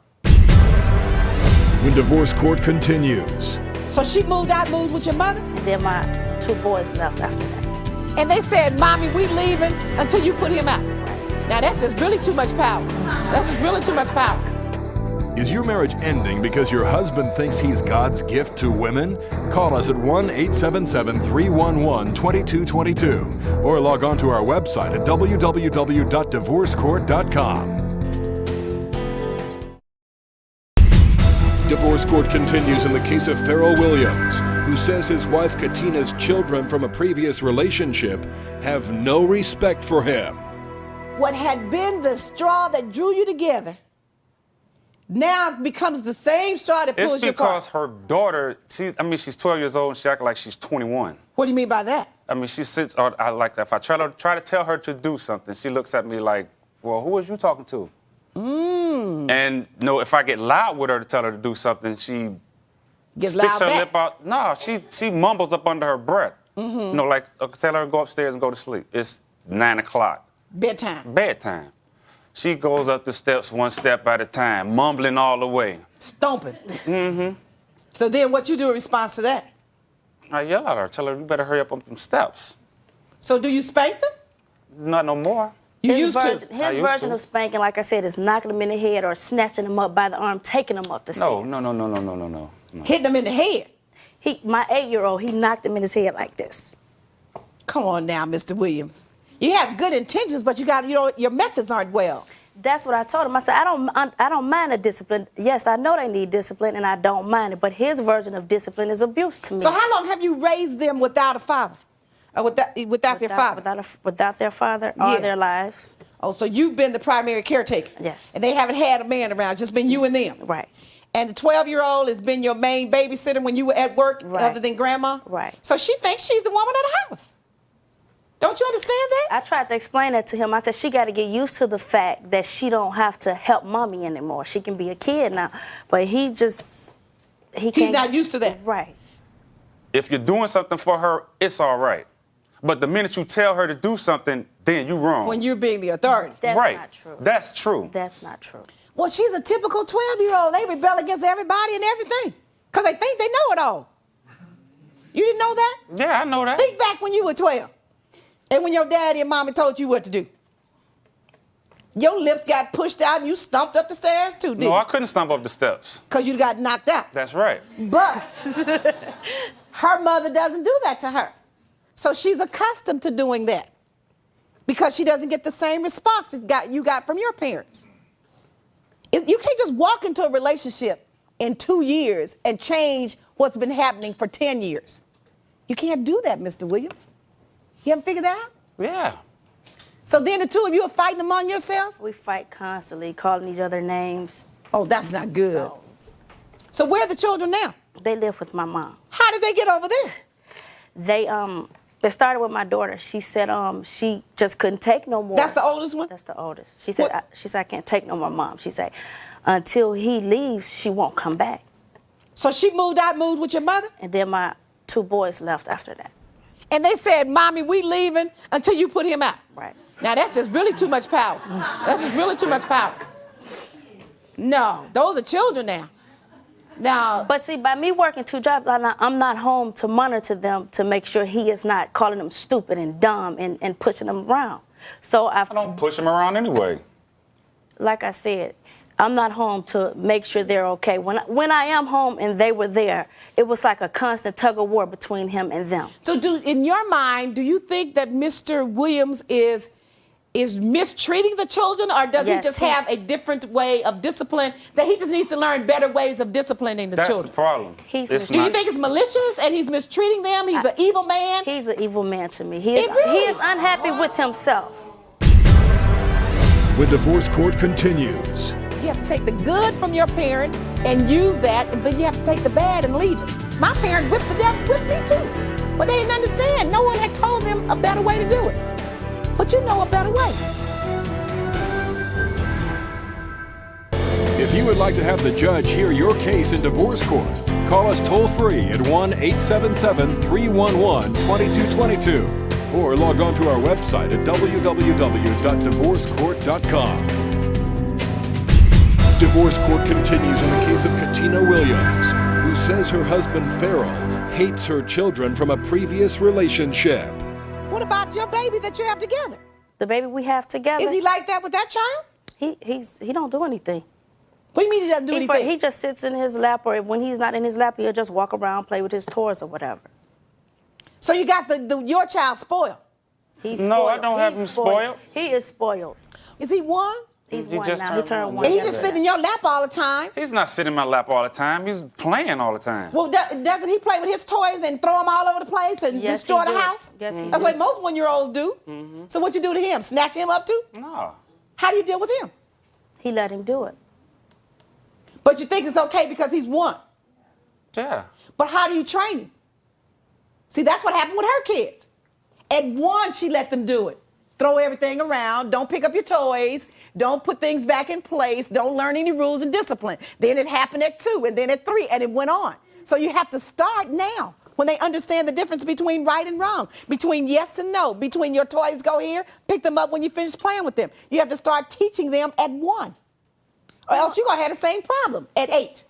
When divorce court continues.
So she moved with your mother?
And then my 2 boys left after that.
And they said, Mommy, we leaving until you put him out. Now that's just really too much power. That's just really too much power.
Is your marriage ending because your husband thinks he's God's gift to women? Call us at 1-877-311-2222 or log on to our website at www.divorcecourt.com. Divorce court continues in the case of Farrell Williams, who says his wife Katina's children from a previous relationship have no respect for him.
What had been the straw that drew you together now becomes the same straw that pulls
It's
you apart.
because her daughter, she's 12 years old and she acts like she's 21.
What do you mean by that?
I mean, she sits, or I like that. If I try to tell her to do something, she looks at me like, well, who is you talking to? And no, if I get loud with her to tell her to do something, she
Gets
sticks
loud
her
back.
lip out. No, she mumbles up under her breath. You know, like, okay, tell her to go upstairs and go to sleep. It's 9 o'clock.
Bedtime.
Bedtime. She goes up the steps one step at a time, mumbling all the way.
Stomping. So then what you do in response to that?
I yell at her, tell her, you better hurry up on them steps.
So do you spank them?
Not no more.
You
His
used to.
version,
I
his
used
version
to.
of spanking, like I said, is knocking them in the head or snatching them up by the arm, taking them up the stairs.
No.
Hitting them in the head.
My 8-year-old, he knocked him in his head like this.
Come on now, Mr. Williams. You have good intentions, but your methods aren't well.
That's what I told him. I said, I don't mind the discipline. Yes, I know they need discipline, and I don't mind it. But his version of discipline is abuse to me.
So how long have you raised them without a father? Or without their father?
Without their father all
Yeah.
their lives.
Oh, so you've been the primary caretaker?
Yes.
And they haven't had a man around, it's just been you and them?
Right.
And the 12-year-old has been your main babysitter when you were at work,
Right.
other than grandma?
Right.
So she thinks she's the woman of the house. Don't you understand that?
I tried to explain that to him. I said she got to get used to the fact that she don't have to help mommy anymore. She can be a kid now. But he can't.
He's not used to that.
Right.
If you're doing something for her, it's all right. But the minute you tell her to do something, then you wrong.
When you're being the authority.
That's
right.
not true.
That's true.
That's not true.
Well, she's a typical 12-year-old. They rebel against everybody and everything because they think they know it all. You didn't know that?
Yeah, I know that.
Think back when you were 12 and when your daddy and mommy told you what to do. Your lips got pushed out and you stomped up the stairs too, didn't
No,
you?
I couldn't stomp up the steps.
Because you got knocked out.
That's right.
But her mother doesn't do that to her. So she's accustomed to doing that because she doesn't get the same response you got from your parents. You can't just walk into a relationship in 2 years and change what's been happening for 10 years. You can't do that, Mr. Williams. You haven't figured that out?
Yeah.
So then the two of you are fighting among yourselves?
We fight constantly, calling each other names.
Oh, that's not good.
No.
So where are the children now?
They live with my mom.
How did they get over there?
It started with my daughter. She said she just couldn't take no more.
That's the oldest one?
That's the oldest. She said I can't take no more, Mom. She said until he leaves, she won't come back.
So she moved with your mother?
And then my 2 boys left after that.
And they said, Mommy, we leaving until you put him out.
Right.
Now that's just really too much power. That's just really too much power. No, those are children now. Now,
But see, by me working 2 jobs, I'm not home to monitor them to make sure he is not calling them stupid and dumb and pushing them around. So
I don't push him around anyway.
like I said, I'm not home to make sure they're okay. When I am home and they were there, it was like a constant tug of war between him and them.
so in your mind, do you think that Mr. Williams is mistreating the children, or does
Yes,
he just have a different way of discipline, that he just needs to learn better ways of disciplining the
That's
children?
the problem.
He's
It's
Do you
not-
think it's malicious and he's mistreating them? He's an evil man?
He's an evil man to me.
It really-
He is unhappy with himself.
The divorce court continues.
You have to take the good from your parents and use that, but you have to take the bad and leave it. My parents whipped the devil with me too, but they didn't understand. No one had told them a better way to do it. But you know a better way.
If you would like to have the judge hear your case in divorce court, call us toll-free at 1-877-311-2222 or log on to our website at www.divorcecourt.com. Divorce court continues in the case of Katina Williams, who says her husband Farrell hates her children from a previous relationship.
What about your baby that you have together?
The baby we have together.
Is he like that with that child?
He don't do anything.
What do you mean he doesn't do anything?
He just sits in his lap, or when he's not in his lap, he'll just walk around, play with his toys or whatever.
So you got your child spoiled.
He's
No,
spoiled.
I don't have him spoiled.
He is spoiled.
Is he one?
He's
He
one
just
now. He
turned
turned
one.
one.
And he
yesterday.
just sitting in your lap all the time.
He's not sitting in my lap all the time. He's playing all the time.
Well, doesn't he play with his toys and throw them all over the place and
Yes,
destroy
he
the
do.
house?
Yes, he
That's
do.
what most one-year-olds do. So what you do to him? Snatch him up too?
No.
How do you deal with him?
He let him do it.
But you think it's okay because he's one.
Yeah.
But how do you train him? See, that's what happened with her kids. At 1, she let them do it. Throw everything around. Don't pick up your toys. Don't put things back in place. Don't learn any rules and discipline. Then it happened at 2, and then at 3, and it went on. So you have to start now when they understand the difference between right and wrong, between yes and no, between your toys go here, pick them up when you finish playing with them. You have to start teaching them at 1, or else you're going to have the same problem at 8.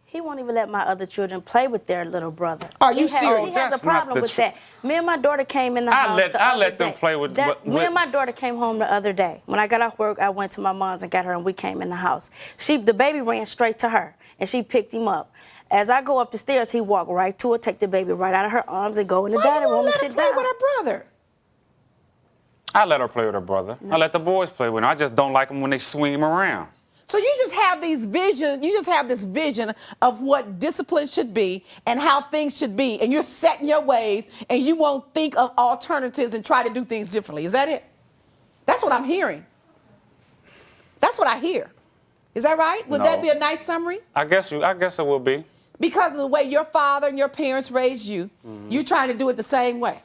He won't even let my other children play with their little brother.
Are you serious?
He has a
That's not
problem
the
with that. Me and my daughter came in the house the
I
other
let them
day.
play with.
Me and my daughter came home the other day. When I got off work, I went to my mom's and got her, and we came in the house. The baby ran straight to her, and she picked him up. As I go up the stairs, he walked right to her, take the baby right out of her arms, and go in the dining room and sit down.
Why with her brother?
I let her play with her brother. I let the boys play with him. I just don't like them when they swing him around.
So you just have these vision. You just have this vision of what discipline should be and how things should be, and you're set in your ways, and you won't think of alternatives and try to do things differently. Is that it? That's what I'm hearing. That's what I hear. Is that right? Would that be a nice summary?
I guess it will be.
Because of the way your father and your parents raised you, you're trying to do it the same way.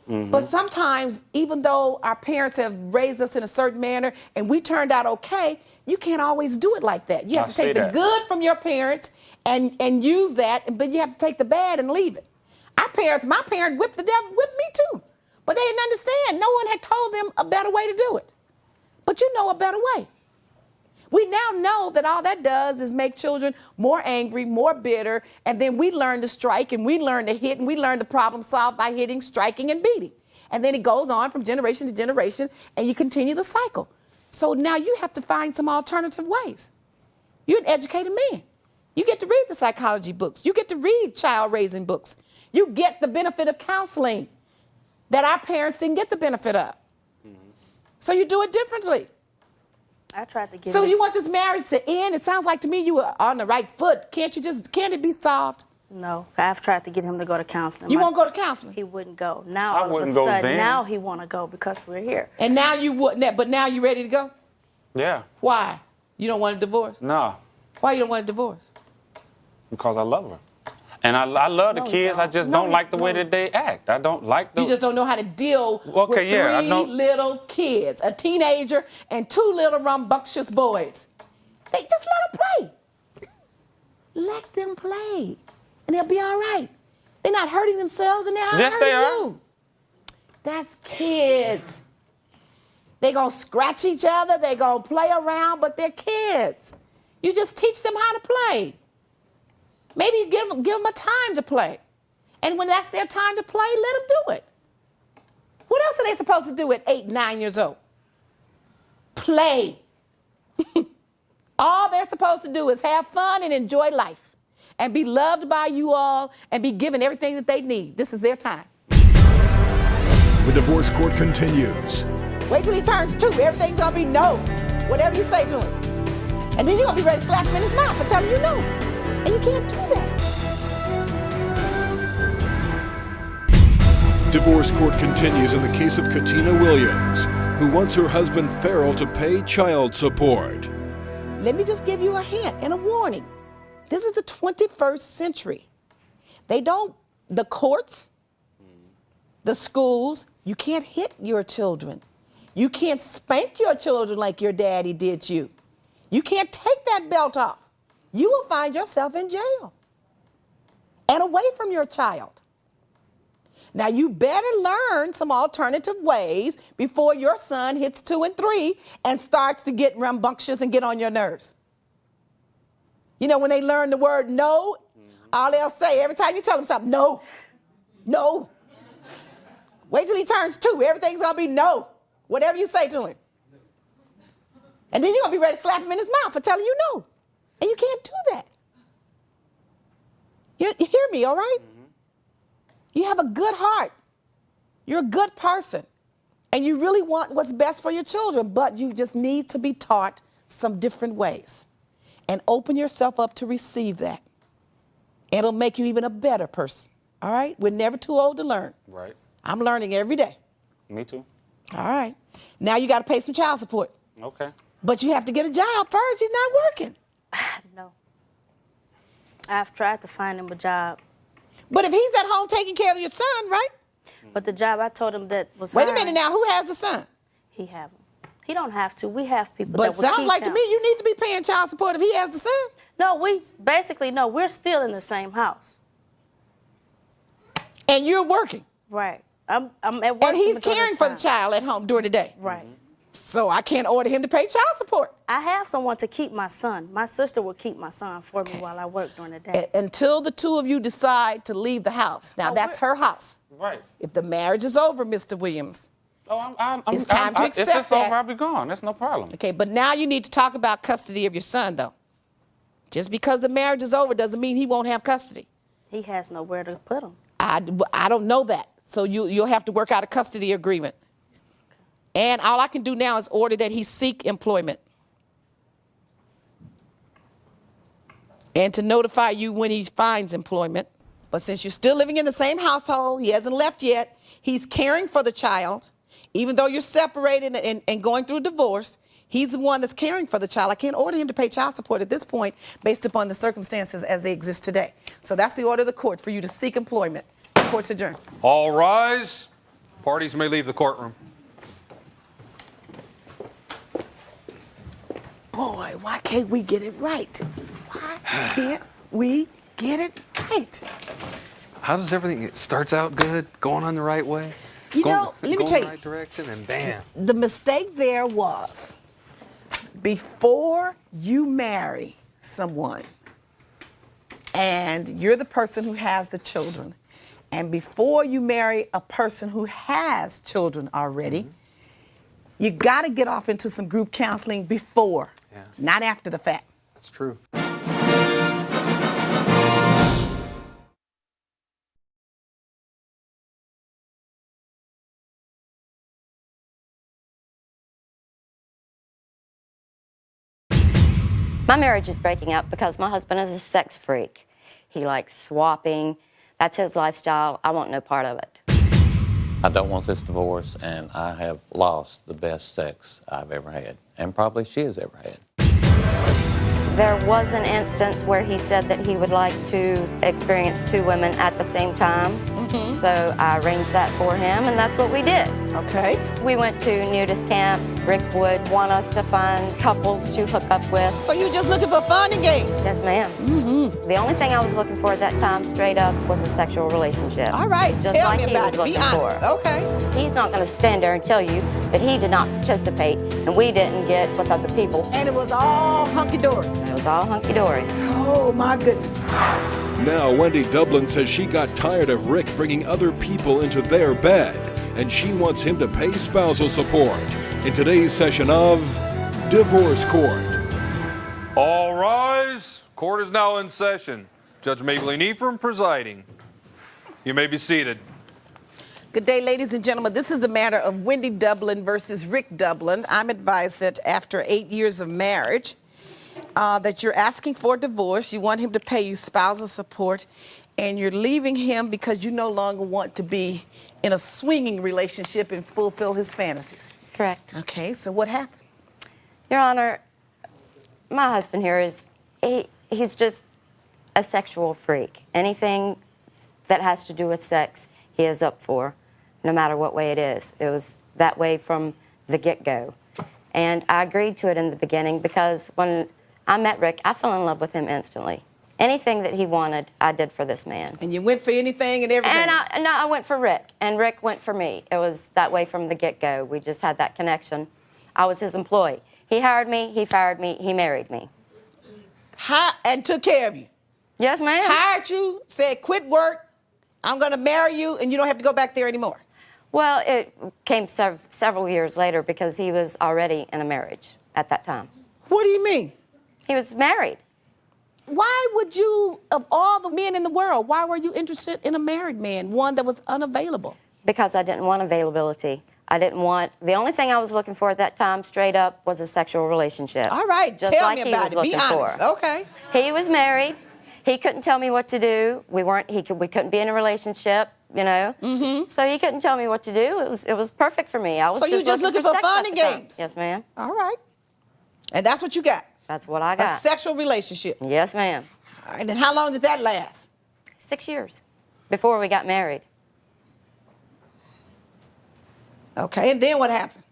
But sometimes, even though our parents have raised us in a certain manner and we turned out okay, you can't always do it like that. You have to take the good from your parents and use that, but you have to take the bad and leave it. My parents whipped me too. But they didn't understand. No one had told them a better way to do it. But you know a better way. We now know that all that does is make children more angry, more bitter, and then we learn to strike, and we learn to hit, and we learn to problem solve by hitting, striking, and beating. And then it goes on from generation to generation, and you continue the cycle. So now you have to find some alternative ways. You're an educated man. You get to read the psychology books. You get to read child-raising books. You get the benefit of counseling that our parents didn't get the benefit of. So you do it differently.
I tried to get
So you want this marriage to end? It sounds like to me you were on the right foot. Can't it be solved?
No, I've tried to get him to go to counseling.
You won't go to counseling?
He wouldn't go. Now
I
all of a
wouldn't go
sudden,
then.
now he want to go because we're here.
And now you wouldn't, but now you ready to go?
Yeah.
Why? You don't want a divorce?
No.
Why you don't want a divorce?
Because I love her. And I love the kids. I just don't like the way that they act. I don't like the...
You just don't know how to deal with 3 little kids, a teenager and 2 little rambunctious boys. They just let them play. Let them play. And they'll be all right. They're not hurting themselves and they're not hurting
they are.
you. That's kids. They're going to scratch each other. They're going to play around, but they're kids. You just teach them how to play. Maybe you give them a time to play. And when that's their time to play, let them do it. What else are they supposed to do at 8, 9 years old? Play. All they're supposed to do is have fun and enjoy life and be loved by you all and be given everything that they need. This is their time.
The divorce court continues.
Wait till he turns 2. Everything's going to be no. Whatever you say to him. And then you're going to be ready to slap him in his mouth for telling you no. And you can't do that.
Divorce court continues in the case of Katina Williams, who wants her husband Farrell to pay child support.
Let me just give you a hint and a warning. This is the 21st century. The courts, the schools, you can't hit your children. You can't spank your children like your daddy did you. You can't take that belt off. You will find yourself in jail and away from your child. Now, you better learn some alternative ways before your son hits 2 and 3 and starts to get rambunctious and get on your nerves. You know, when they learn the word no, all they'll say every time you tell them something, no, no. Wait till he turns 2. Everything's going to be no, whatever you say to him. And then you're going to be ready to slap him in his mouth for telling you no. And you can't do that. You hear me, all right? You have a good heart. You're a good person. And you really want what's best for your children, but you just need to be taught some different ways. And open yourself up to receive that. And it'll make you even a better person, all right? We're never too old to learn.
Right.
I'm learning every day.
Me too.
All right. Now you got to pay some child support.
Okay.
But you have to get a job first. He's not working.
No. I've tried to find him a job.
But if he's at home taking care of your son, right?
But the job, I told him that was
Wait a
hard.
minute now, who has the son?
He have him. He don't have to. We have people
But
that will
sounds
keep
like
him.
to me you need to be paying child support if he has the son.
No, we're still in the same house.
And you're working.
Right. I'm at work.
And he's
majority of
caring for the
time.
child at home during the day.
Right.
So I can't order him to pay child support.
I have someone to keep my son. My sister will keep my son for me while I work during the day.
Until the two of you decide to leave the house. Now, that's her house.
Right.
If the marriage is over, Mr. Williams, it's time to accept
If it's
that.
over, I'll be gone. That's no problem.
Okay, but now you need to talk about custody of your son, though. Just because the marriage is over doesn't mean he won't have custody.
He has nowhere to put him.
I don't know that. So you'll have to work out a custody agreement. And all I can do now is order that he seek employment. And to notify you when he finds employment. But since you're still living in the same household, he hasn't left yet, he's caring for the child. Even though you're separated and going through divorce, he's the one that's caring for the child. I can't order him to pay child support at this point based upon the circumstances as they exist today. So that's the order of the court for you to seek employment. Court's adjourned.
All rise. Parties may leave the courtroom.
Boy, why can't we get it right? Why can't we get it right?
How does everything, it starts out good, going on the right way?
You know, let me
going
tell
in
you.
the right direction, and bam.
The mistake there was before you marry someone and you're the person who has the children, and before you marry a person who has children already, you got to get off into some group counseling before, not after the fact.
That's true.
My marriage is breaking up because my husband is a sex freak. He likes swapping. That's his lifestyle. I want no part of it.
I don't want this divorce, and I have lost the best sex I've ever had, and probably she has ever had.
There was an instance where he said that he would like to experience two women at the same time. So I arranged that for him, and that's what we did.
Okay.
We went to nudist camps. Rick would want us to find couples to hook up with.
So you're just looking for fun and games?
Yes, ma'am. The only thing I was looking for at that time, straight up, was a sexual relationship.
All right,
Just
tell
like
me
he
about
was
it. Be
looking
honest.
for.
Okay.
He's not going to stand there and tell you that he did not participate and we didn't get with other people.
And it was all hunky-dory.
It was all hunky-dory.
Oh, my goodness.
Now, Wendy Dublin says she got tired of Rick bringing other people into their bed, and she wants him to pay spousal support in today's session of Divorce Court.
All rise. Court is now in session. Judge Maybelline Ephraim presiding. You may be seated.
Good day, ladies and gentlemen. This is the matter of Wendy Dublin versus Rick Dublin. I'm advised that after 8 years of marriage, that you're asking for a divorce, you want him to pay you spousal support, and you're leaving him because you no longer want to be in a swinging relationship and fulfill his fantasies.
Correct.
Okay, so what happened?
Your Honor, my husband here he's just a sexual freak. Anything that has to do with sex, he is up for, no matter what way it is. It was that way from the get-go. And I agreed to it in the beginning because when I met Rick, I fell in love with him instantly. Anything that he wanted, I did for this man.
And you went for anything and everything?
And I went for Rick, and Rick went for me. It was that way from the get-go. We just had that connection. I was his employee. He hired me, he fired me, he married me.
And took care of you?
Yes, ma'am.
Hired you, said quit work, I'm going to marry you, and you don't have to go back there anymore?
Well, it came several years later because he was already in a marriage at that time.
What do you mean?
He was married.
Why would you, of all the men in the world, why were you interested in a married man, one that was unavailable?
Because I didn't want availability. The only thing I was looking for at that time, straight up, was a sexual relationship.
All right,
just
tell
like
me
he
about
was
it. Be
looking
honest.
for.
Okay.
He was married. He couldn't tell me what to do. We couldn't be in a relationship, you know. So he couldn't tell me what to do. It was perfect for me. I was
so you just looking for
sex
fun
at
and
the time.
games?
Yes, ma'am.
All right. And that's what you got?
That's what I got.
A sexual relationship?
Yes, ma'am.
All right, and how long did that last?
6 years. before we got married.
Okay, and then what happened?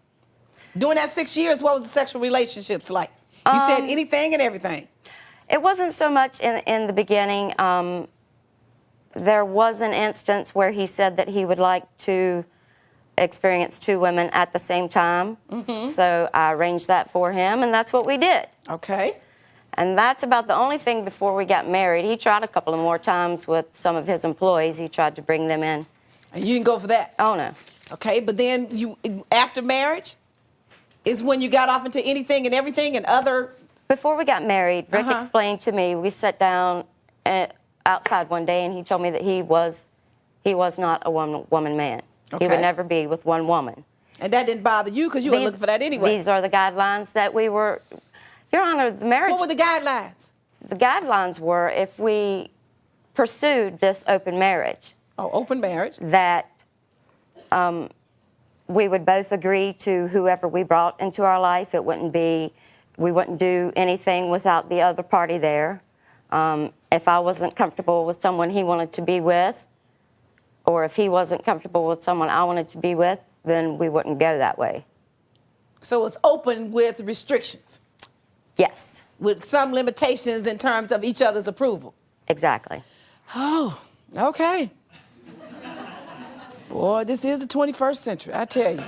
During that 6 years, what was the sexual relationships like? You said anything and everything.
It wasn't so much in the beginning. There was an instance where he said that he would like to experience 2 women at the same time. So I arranged that for him, and that's what we did.
Okay.
And that's about the only thing before we got married. He tried a couple of more times with some of his employees. He tried to bring them in.
And you didn't go for that?
Oh, no.
Okay, but then after marriage is when you got off into anything and everything and other...
Before we got married, Rick explained to me, we sat down outside one day and he told me that he was not a woman man.
Okay.
He would never be with one woman.
And that didn't bother you because you were looking for that anyway.
These are the guidelines that we were... Your Honor, the marriage...
What were the guidelines?
The guidelines were if we pursued this open marriage...
Oh, open marriage.
...that we would both agree to whoever we brought into our life. It wouldn't be... We wouldn't do anything without the other party there. If I wasn't comfortable with someone he wanted to be with, or if he wasn't comfortable with someone I wanted to be with, then we wouldn't go that way.
So it's open with restrictions?
Yes.
With some limitations in terms of each other's approval?
Exactly.
Oh, okay. Boy, this is the 21st century, I tell you.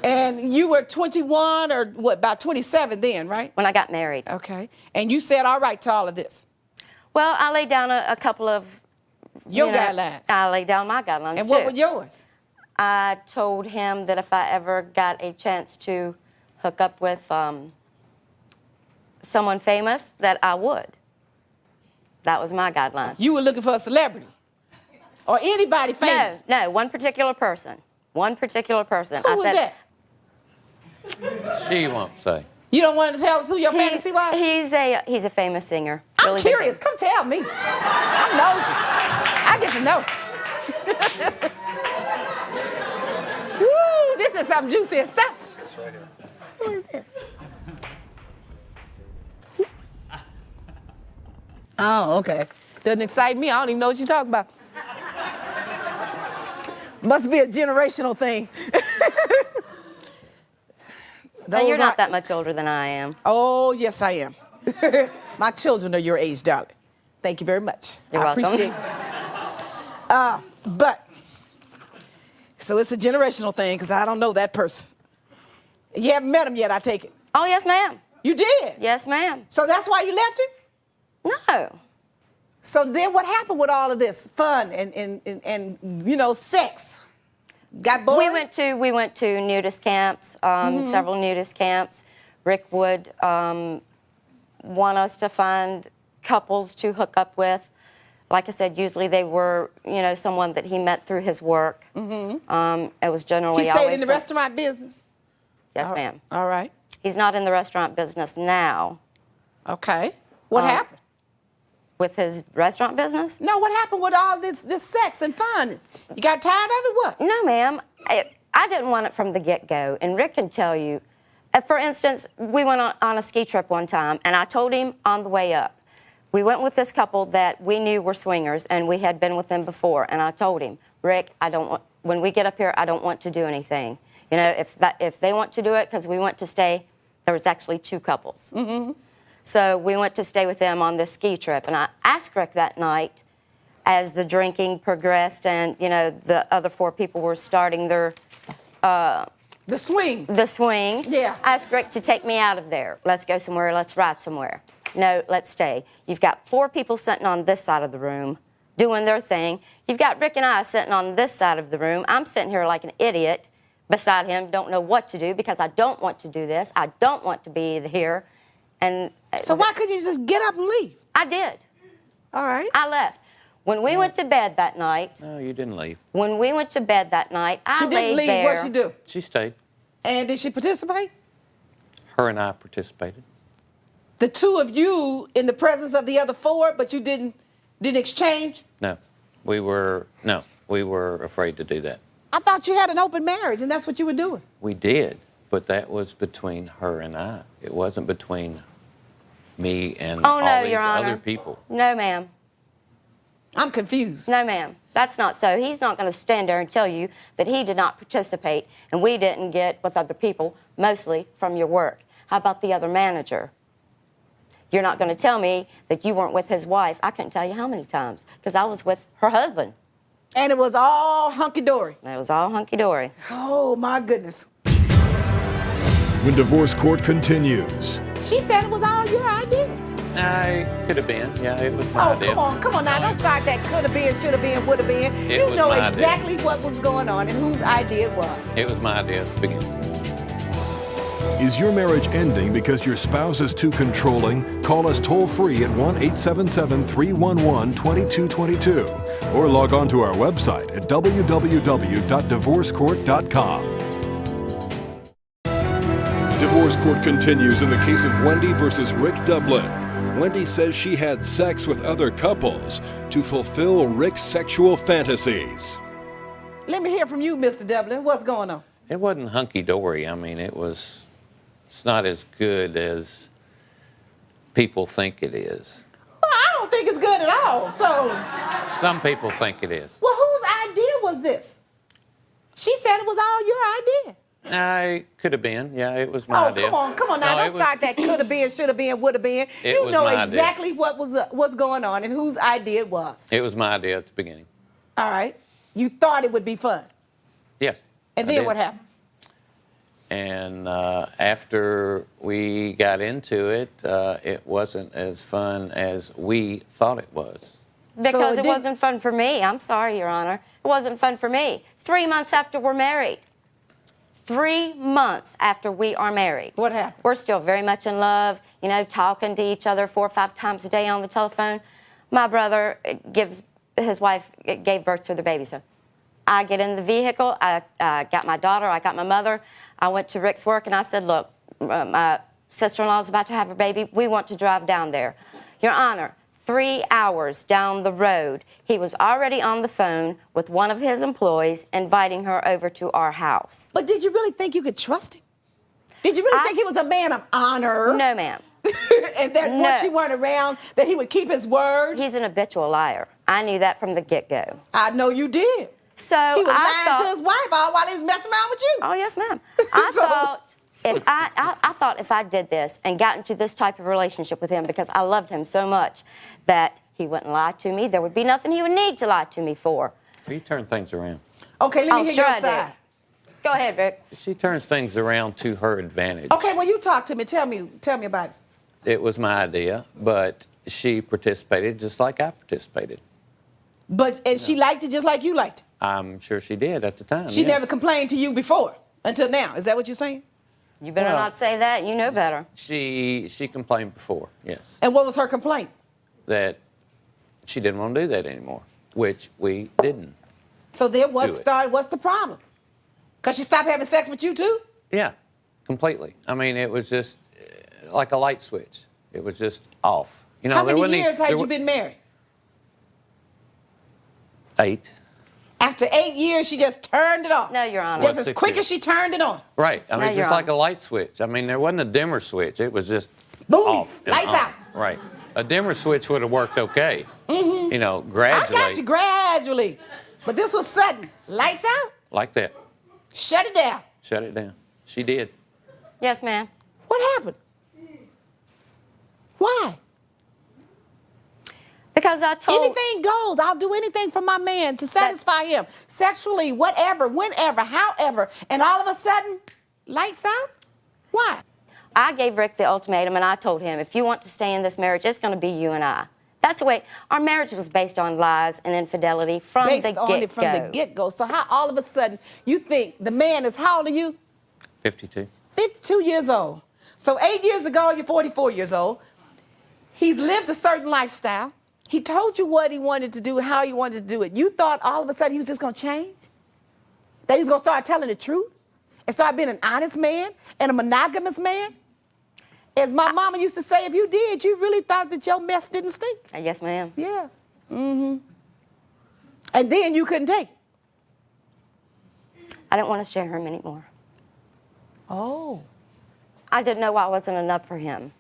And you were 21 or what, about 27 then, right?
When I got married.
Okay. And you said all right to all of this?
Well, I laid down a couple of...
Your guidelines?
I laid down my guidelines,
And what were yours?
I told him that if I ever got a chance to hook up with someone famous, that I would. That was my guideline.
You were looking for a celebrity? Or anybody famous?
No, one particular person. One particular person.
Who was that?
She won't say.
You don't want to tell us who your fantasy was?
He's a famous singer.
I'm
Really
curious. Come tell me. I'm nosy. I get to know. Woo, this is some juicy stuff.
It's right here.
Who is this? Oh, okay. Doesn't excite me. I don't even know what you're talking about. Must be a generational thing.
And you're not that much older than I am.
Oh, yes, I am. My children are your age, darling. Thank you very much.
You're welcome.
Appreciate it. But, so it's a generational thing because I don't know that person. You haven't met him yet, I take it?
Oh, yes, ma'am.
You did?
Yes, ma'am.
So that's why you left him?
No.
So then what happened with all of this fun and you know, sex? Got bored?
We went to nudist camps, several nudist camps. Rick would want us to find couples to hook up with. Like I said, usually they were, you know, someone that he met through his work. It was generally
He stayed in the restaurant business?
Yes, ma'am.
All right.
He's not in the restaurant business now.
Okay. What happened?
With his restaurant business?
No, what happened with all this sex and fun? You got tired of it, what?
No, ma'am. I didn't want it from the get-go, and Rick can tell you. For instance, we went on a ski trip one time, and I told him on the way up, we went with this couple that we knew were swingers, and we had been with them before, and I told him, Rick, when we get up here, I don't want to do anything. You know, if they want to do it, because we went to stay, there was actually 2 couples. So we went to stay with them on this ski trip, and I asked Rick that night, as the drinking progressed and, you know, the other 4 people were starting their...
The swing.
The swing.
Yeah.
I asked Rick to take me out of there. Let's go somewhere, let's ride somewhere. No, let's stay. You've got 4 people sitting on this side of the room doing their thing. You've got Rick and I sitting on this side of the room. I'm sitting here like an idiot beside him, don't know what to do because I don't want to do this. I don't want to be here. And
so why couldn't you just get up and leave?
I did.
All right.
I left. When we went to bed that night...
No, you didn't leave.
When we went to bed that night, I
She didn't leave.
there.
What'd she do?
She stayed.
And did she participate?
Her and I participated.
The 2 of you in the presence of the other 4, but you didn't exchange?
No, we were afraid to do that.
I thought you had an open marriage, and that's what you were doing.
We did, but that was between her and I. It wasn't between me and all these
Your Honor.
other people.
No, ma'am.
I'm confused.
No, ma'am. That's not so. He's not going to stand there and tell you that he did not participate and we didn't get with other people, mostly from your work. How about the other manager? You're not going to tell me that you weren't with his wife. I couldn't tell you how many times, because I was with her husband.
And it was all hunky-dory.
It was all hunky-dory.
Oh, my goodness.
When divorce court continues.
She said it was all your idea.
I could have been. Yeah, it was my idea.
Come on now. Don't start that could have been, should have been, would have been.
It
You
was
know
my
exactly what was going on and whose idea it was.
It was my idea at the beginning.
Is your marriage ending because your spouse is too controlling? Call us toll-free at 1-877-311-2222 or log on to our website at www.divorcecourt.com. Divorce court continues in the case of Wendy versus Rick Dublin. Wendy says she had sex with other couples to fulfill Rick's sexual fantasies.
Let me hear from you, Mr. Dublin. What's going on?
It wasn't hunky-dory. I mean, it's not as good as people think it is.
Well, I don't think it's good at all, so.
Some people think it is.
Well, whose idea was this? She said it was all your idea.
I could have been. Yeah, it was my idea.
Come on now.
No,
Don't start that could have been, should have been, would have been. You
was
know
my
exactly what's going on and whose idea it was.
It was my idea at the beginning.
All right. You thought it would be fun.
Yes.
And
I
then
did.
what happened?
And after we got into it, it wasn't as fun as we thought it was.
Because it wasn't fun for me. I'm sorry, Your Honor. It wasn't fun for me. 3 months after we're married. 3 months after we are married.
What happened?
We're still very much in love, you know, talking to each other 4 or 5 times a day on the telephone. My brother his wife gave birth to the baby, so I get in the vehicle, I got my daughter, I got my mother. I went to Rick's work and I said, look, my sister-in-law's about to have a baby. We want to drive down there. Your Honor, 3 hours down the road, he was already on the phone with one of his employees inviting her over to our house.
But did you really think you could trust him? Did you really think he was a man of honor?
No, ma'am.
And that once you weren't around, that he would keep his word?
He's an habitual liar. I knew that from the get-go.
I know you did.
So
he was lying
thought,
to his wife all while he was messing around with you.
Oh, yes, ma'am. I thought if I did this and got into this type of relationship with him because I loved him so much that he wouldn't lie to me. There would be nothing he would need to lie to me for.
You turn things around.
Okay, let me hear your
I
side.
do. Go ahead, Rick.
She turns things around to her advantage.
Okay, well, you talk to me. Tell me about it.
It was my idea, but she participated just like I participated.
And she liked it just like you liked it?
I'm sure she did at the time.
She
yes.
never complained to you before, until now. Is that what you're saying?
You better not say that. You know better.
She complained before, yes.
And what was her complaint?
That she didn't want to do that anymore, which we didn't.
So then what's the problem? Because she stopped having sex with you too?
Yeah, completely. I mean, it was just like a light switch. It was just off. You know,
how many years had you been married?
8.
After 8 years, she just turned it off.
No, Your Honor.
Just as quick as she turned it on.
Right. I mean,
No,
it's
Your
just like
Honor.
a light switch. I mean, there wasn't a dimmer switch. It was just
Boom,
off. and
lights
on.
out.
Right. A dimmer switch would have worked okay. Mm-hmm. You know, gradually.
I got you gradually. But this was sudden. Lights out.
Like that.
Shut it down.
Shut it down. She did.
Yes, ma'am.
What happened? Why?
Because I told...
Anything goes. I'll do anything for my man to satisfy him. Sexually, whatever, whenever, however. And all of a sudden, lights out? Why?
I gave Rick the ultimatum, and I told him, if you want to stay in this marriage, it's going to be you and I. That's the way... Our marriage was based on lies and infidelity from the get-go.
Based on it from the get-go. So how all of a sudden you think the man is, how old are you?
52.
52 years old. So 8 years ago, you're 44 years old. He's lived a certain lifestyle. He told you what he wanted to do, how he wanted to do it. You thought all of a sudden he was just going to change? That he was going to start telling the truth? And start being an honest man and a monogamous man? As my mama used to say, if you did, you really thought that your mess didn't stink.
Yes, ma'am.
Yeah. Mm-hmm. And then you couldn't take it.
I didn't want to share him anymore.
Oh.
I didn't know I wasn't enough for him.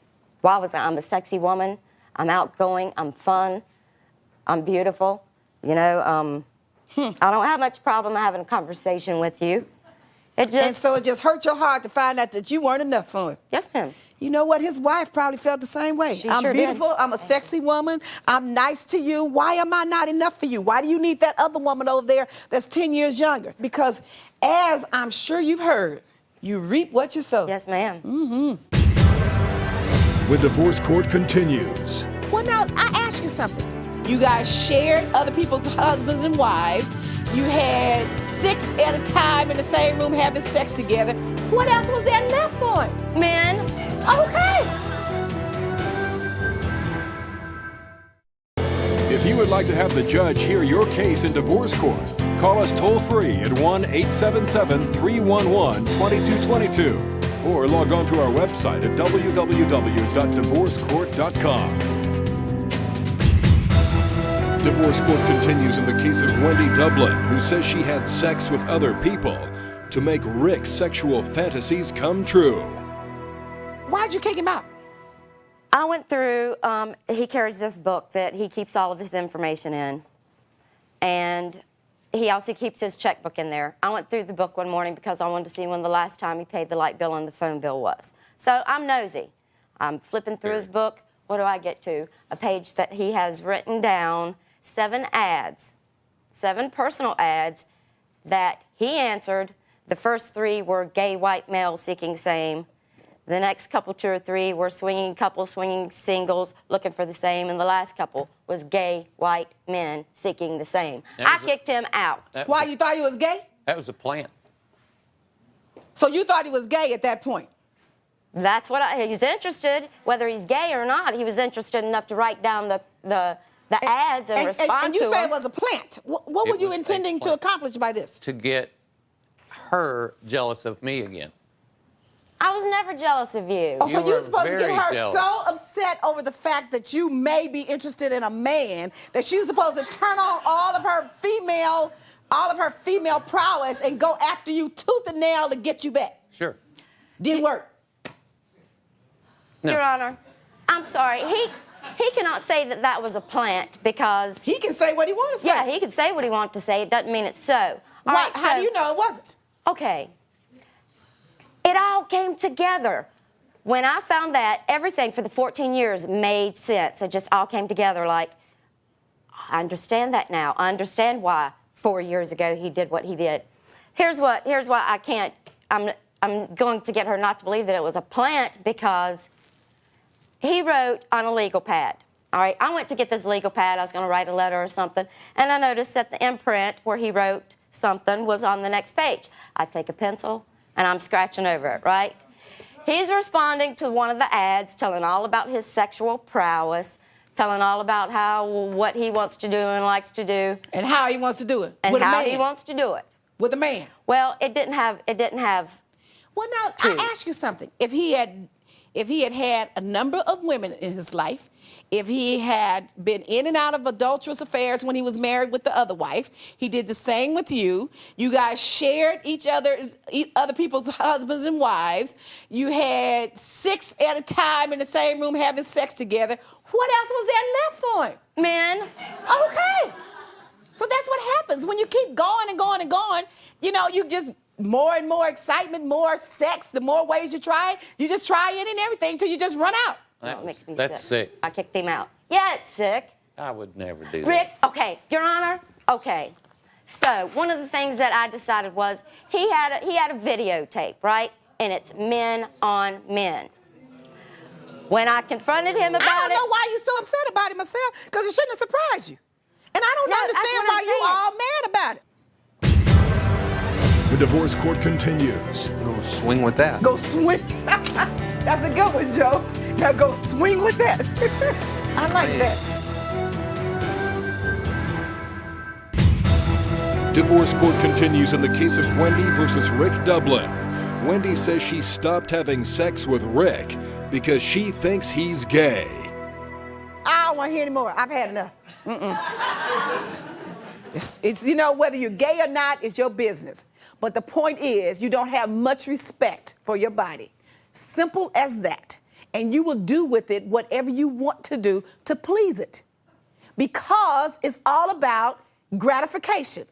Why was I? I'm a sexy woman. I'm outgoing. I'm fun. I'm beautiful. You know, I don't have much problem having a conversation with you. It just...
And so it just hurt your heart to find out that you weren't enough for him.
Yes, ma'am.
You know what? His wife probably felt the same way.
She
I'm
sure
beautiful.
did.
I'm a sexy woman. I'm nice to you. Why am I not enough for you? Why do you need that other woman over there that's 10 years younger? Because as I'm sure you've heard, you reap what you sow.
Yes, ma'am.
The divorce court continues.
Well, now, I ask you something. You guys shared other people's husbands and wives. You had 6 at a time in the same room having sex together. What else was there left for him?
Men.
Okay.
If you would like to have the judge hear your case in divorce court, call us toll-free at 1-877-311-2222 or log on to our website at www.divorcecourt.com. Divorce court continues in the case of Wendy Dublin, who says she had sex with other people to make Rick's sexual fantasies come true.
Why'd you kick him out?
I went through, he carries this book that he keeps all of his information in. And he also keeps his checkbook in there. I went through the book one morning because I wanted to see when the last time he paid the light bill and the phone bill was. So I'm nosy. I'm flipping through his book. What do I get to? A page that he has written down 7 ads, 7 personal ads that he answered. The first 3 were gay white male seeking same. The next couple, 2 or 3, were swinging couples, swinging singles, looking for the same. And the last couple was gay white men seeking the same. I kicked him out.
Why, you thought he was gay?
That was a plant.
So you thought he was gay at that point?
That's what he's interested, whether he's gay or not. He was interested enough to write down the ads and respond to them.
And you say it was a plant. What were you intending to accomplish by this?
To get her jealous of me again.
I was never jealous of you.
Oh, so
You
you're
were
supposed to get
very
her
jealous.
so upset over the fact that you may be interested in a man that she was supposed to turn on all of her female prowess and go after you tooth and nail to get you back.
Sure.
Didn't work.
No.
Your Honor, I'm sorry. He cannot say that that was a plant because...
He can say what he wants to say.
Yeah, he can say what he wants to say. It doesn't mean it's so. All right,
How do you know it wasn't?
Okay. It all came together. When I found that, everything for the 14 years made sense. It just all came together like, I understand that now. I understand why 4 years ago he did what he did. Here's why I can't, I'm going to get her not to believe that it was a plant because he wrote on a legal pad. All right, I went to get this legal pad. I was going to write a letter or something, and I noticed that the imprint where he wrote something was on the next page. I take a pencil, and I'm scratching over it, right? He's responding to one of the ads, telling all about his sexual prowess, telling all about what he wants to do and likes to do.
And how he wants to do it.
And
with
how
a man.
he wants to do it.
With a man.
Well, it didn't have.
Well, now, I ask you something. If he had had a number of women in his life, if he had been in and out of adulterous affairs when he was married with the other wife, he did the same with you. You guys shared other people's husbands and wives. You had 6 at a time in the same room having sex together. What else was there left for him?
Men.
Okay. So that's what happens when you keep going and going and going. You know, you just more and more excitement, more sex, the more ways you try it. You just try it and everything until you just run out.
That makes me
That's sick.
I kicked him out. Yeah, it's sick.
I would never do that.
Rick, okay, Your Honor, okay. So one of the things that I decided was he had a videotape, right? And it's men on men. When I confronted him about it...
I don't know why you're so upset about it myself, because it shouldn't have surprised you. And I don't understand why you all mad about it.
The divorce court continues.
Go swing with that.
Go swing. That's a good one, Joe. Now go swing with that. I like that.
Divorce court continues in the case of Wendy versus Rick Dublin. Wendy says she stopped having sex with Rick because she thinks he's gay.
I don't want to hear anymore. I've had enough. It's you know, whether you're gay or not, it's your business. But the point is, you don't have much respect for your body. Simple as that. And you will do with it whatever you want to do to please it. Because it's all about gratification.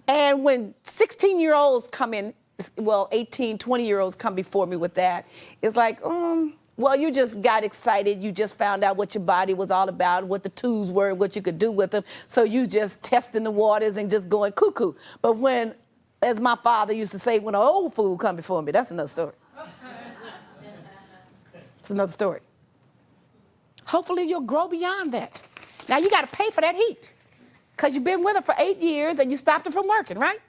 And when 16-year-olds come in, well, 18, 20-year-olds come before me with that, it's like, well, you just got excited. You just found out what your body was all about, what the tools were, what you could do with them. So you just testing the waters and just going cuckoo. But when, as my father used to say, when an old fool come before me, that's another story. It's another story. Hopefully you'll grow beyond that. Now you got to pay for that heat because you've been with her for 8 years and you stopped her from working, right?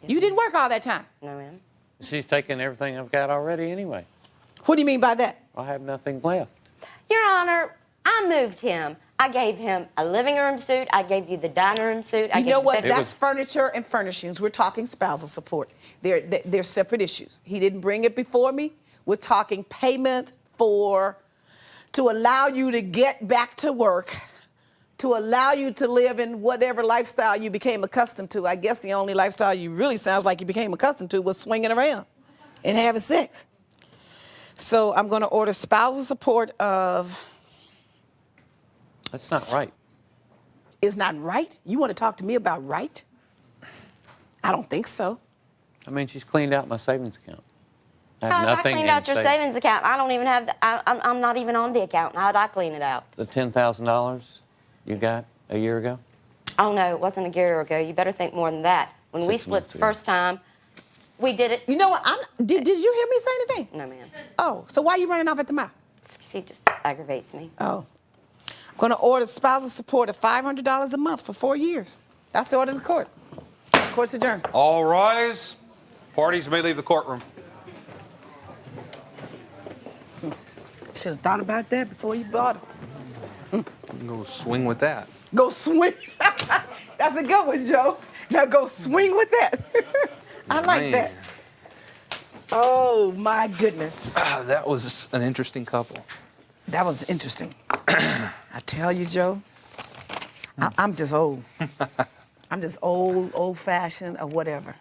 Yes. You didn't work all that time.
No, ma'am. She's taken everything I've got already anyway.
What do you mean by that?
I have nothing left.
Your Honor, I moved him. I gave him a living room suit. I gave you the dining room suit.
You know what? That's furniture and furnishings. We're talking spousal support. They're separate issues. He didn't bring it before me. We're talking payment to allow you to get back to work, to allow you to live in whatever lifestyle you became accustomed to. I guess the only lifestyle you really sounds like you became accustomed to was swinging around and having sex. So I'm going to order spousal support of...
That's not right.
It's not right? You want to talk to me about right? I don't think so.
I mean, she's cleaned out my savings account.
How would I clean out your savings account? I don't even have, I'm not even on the account. How'd I clean it out?
The $10,000 you got a year ago?
Oh, no, it wasn't a year ago. You better think more than that. When we split the first time, we did it.
You know what? Did you hear me say anything?
No, ma'am.
Oh, so why are you running off at the mouth?
She just aggravates me.
Oh. I'm going to order spousal support of $500 a month for 4 years. That's the order of the court. Court's adjourned.
All rise. Parties may leave the courtroom.
Should have thought about that before you bought it.
Go swing with that.
Go swing. That's a good one, Joe. Now go swing with that. I like that. Oh, my goodness.
That was an interesting couple.
That was interesting. I tell you, Joe, I'm just old. I'm just old-fashioned or whatever.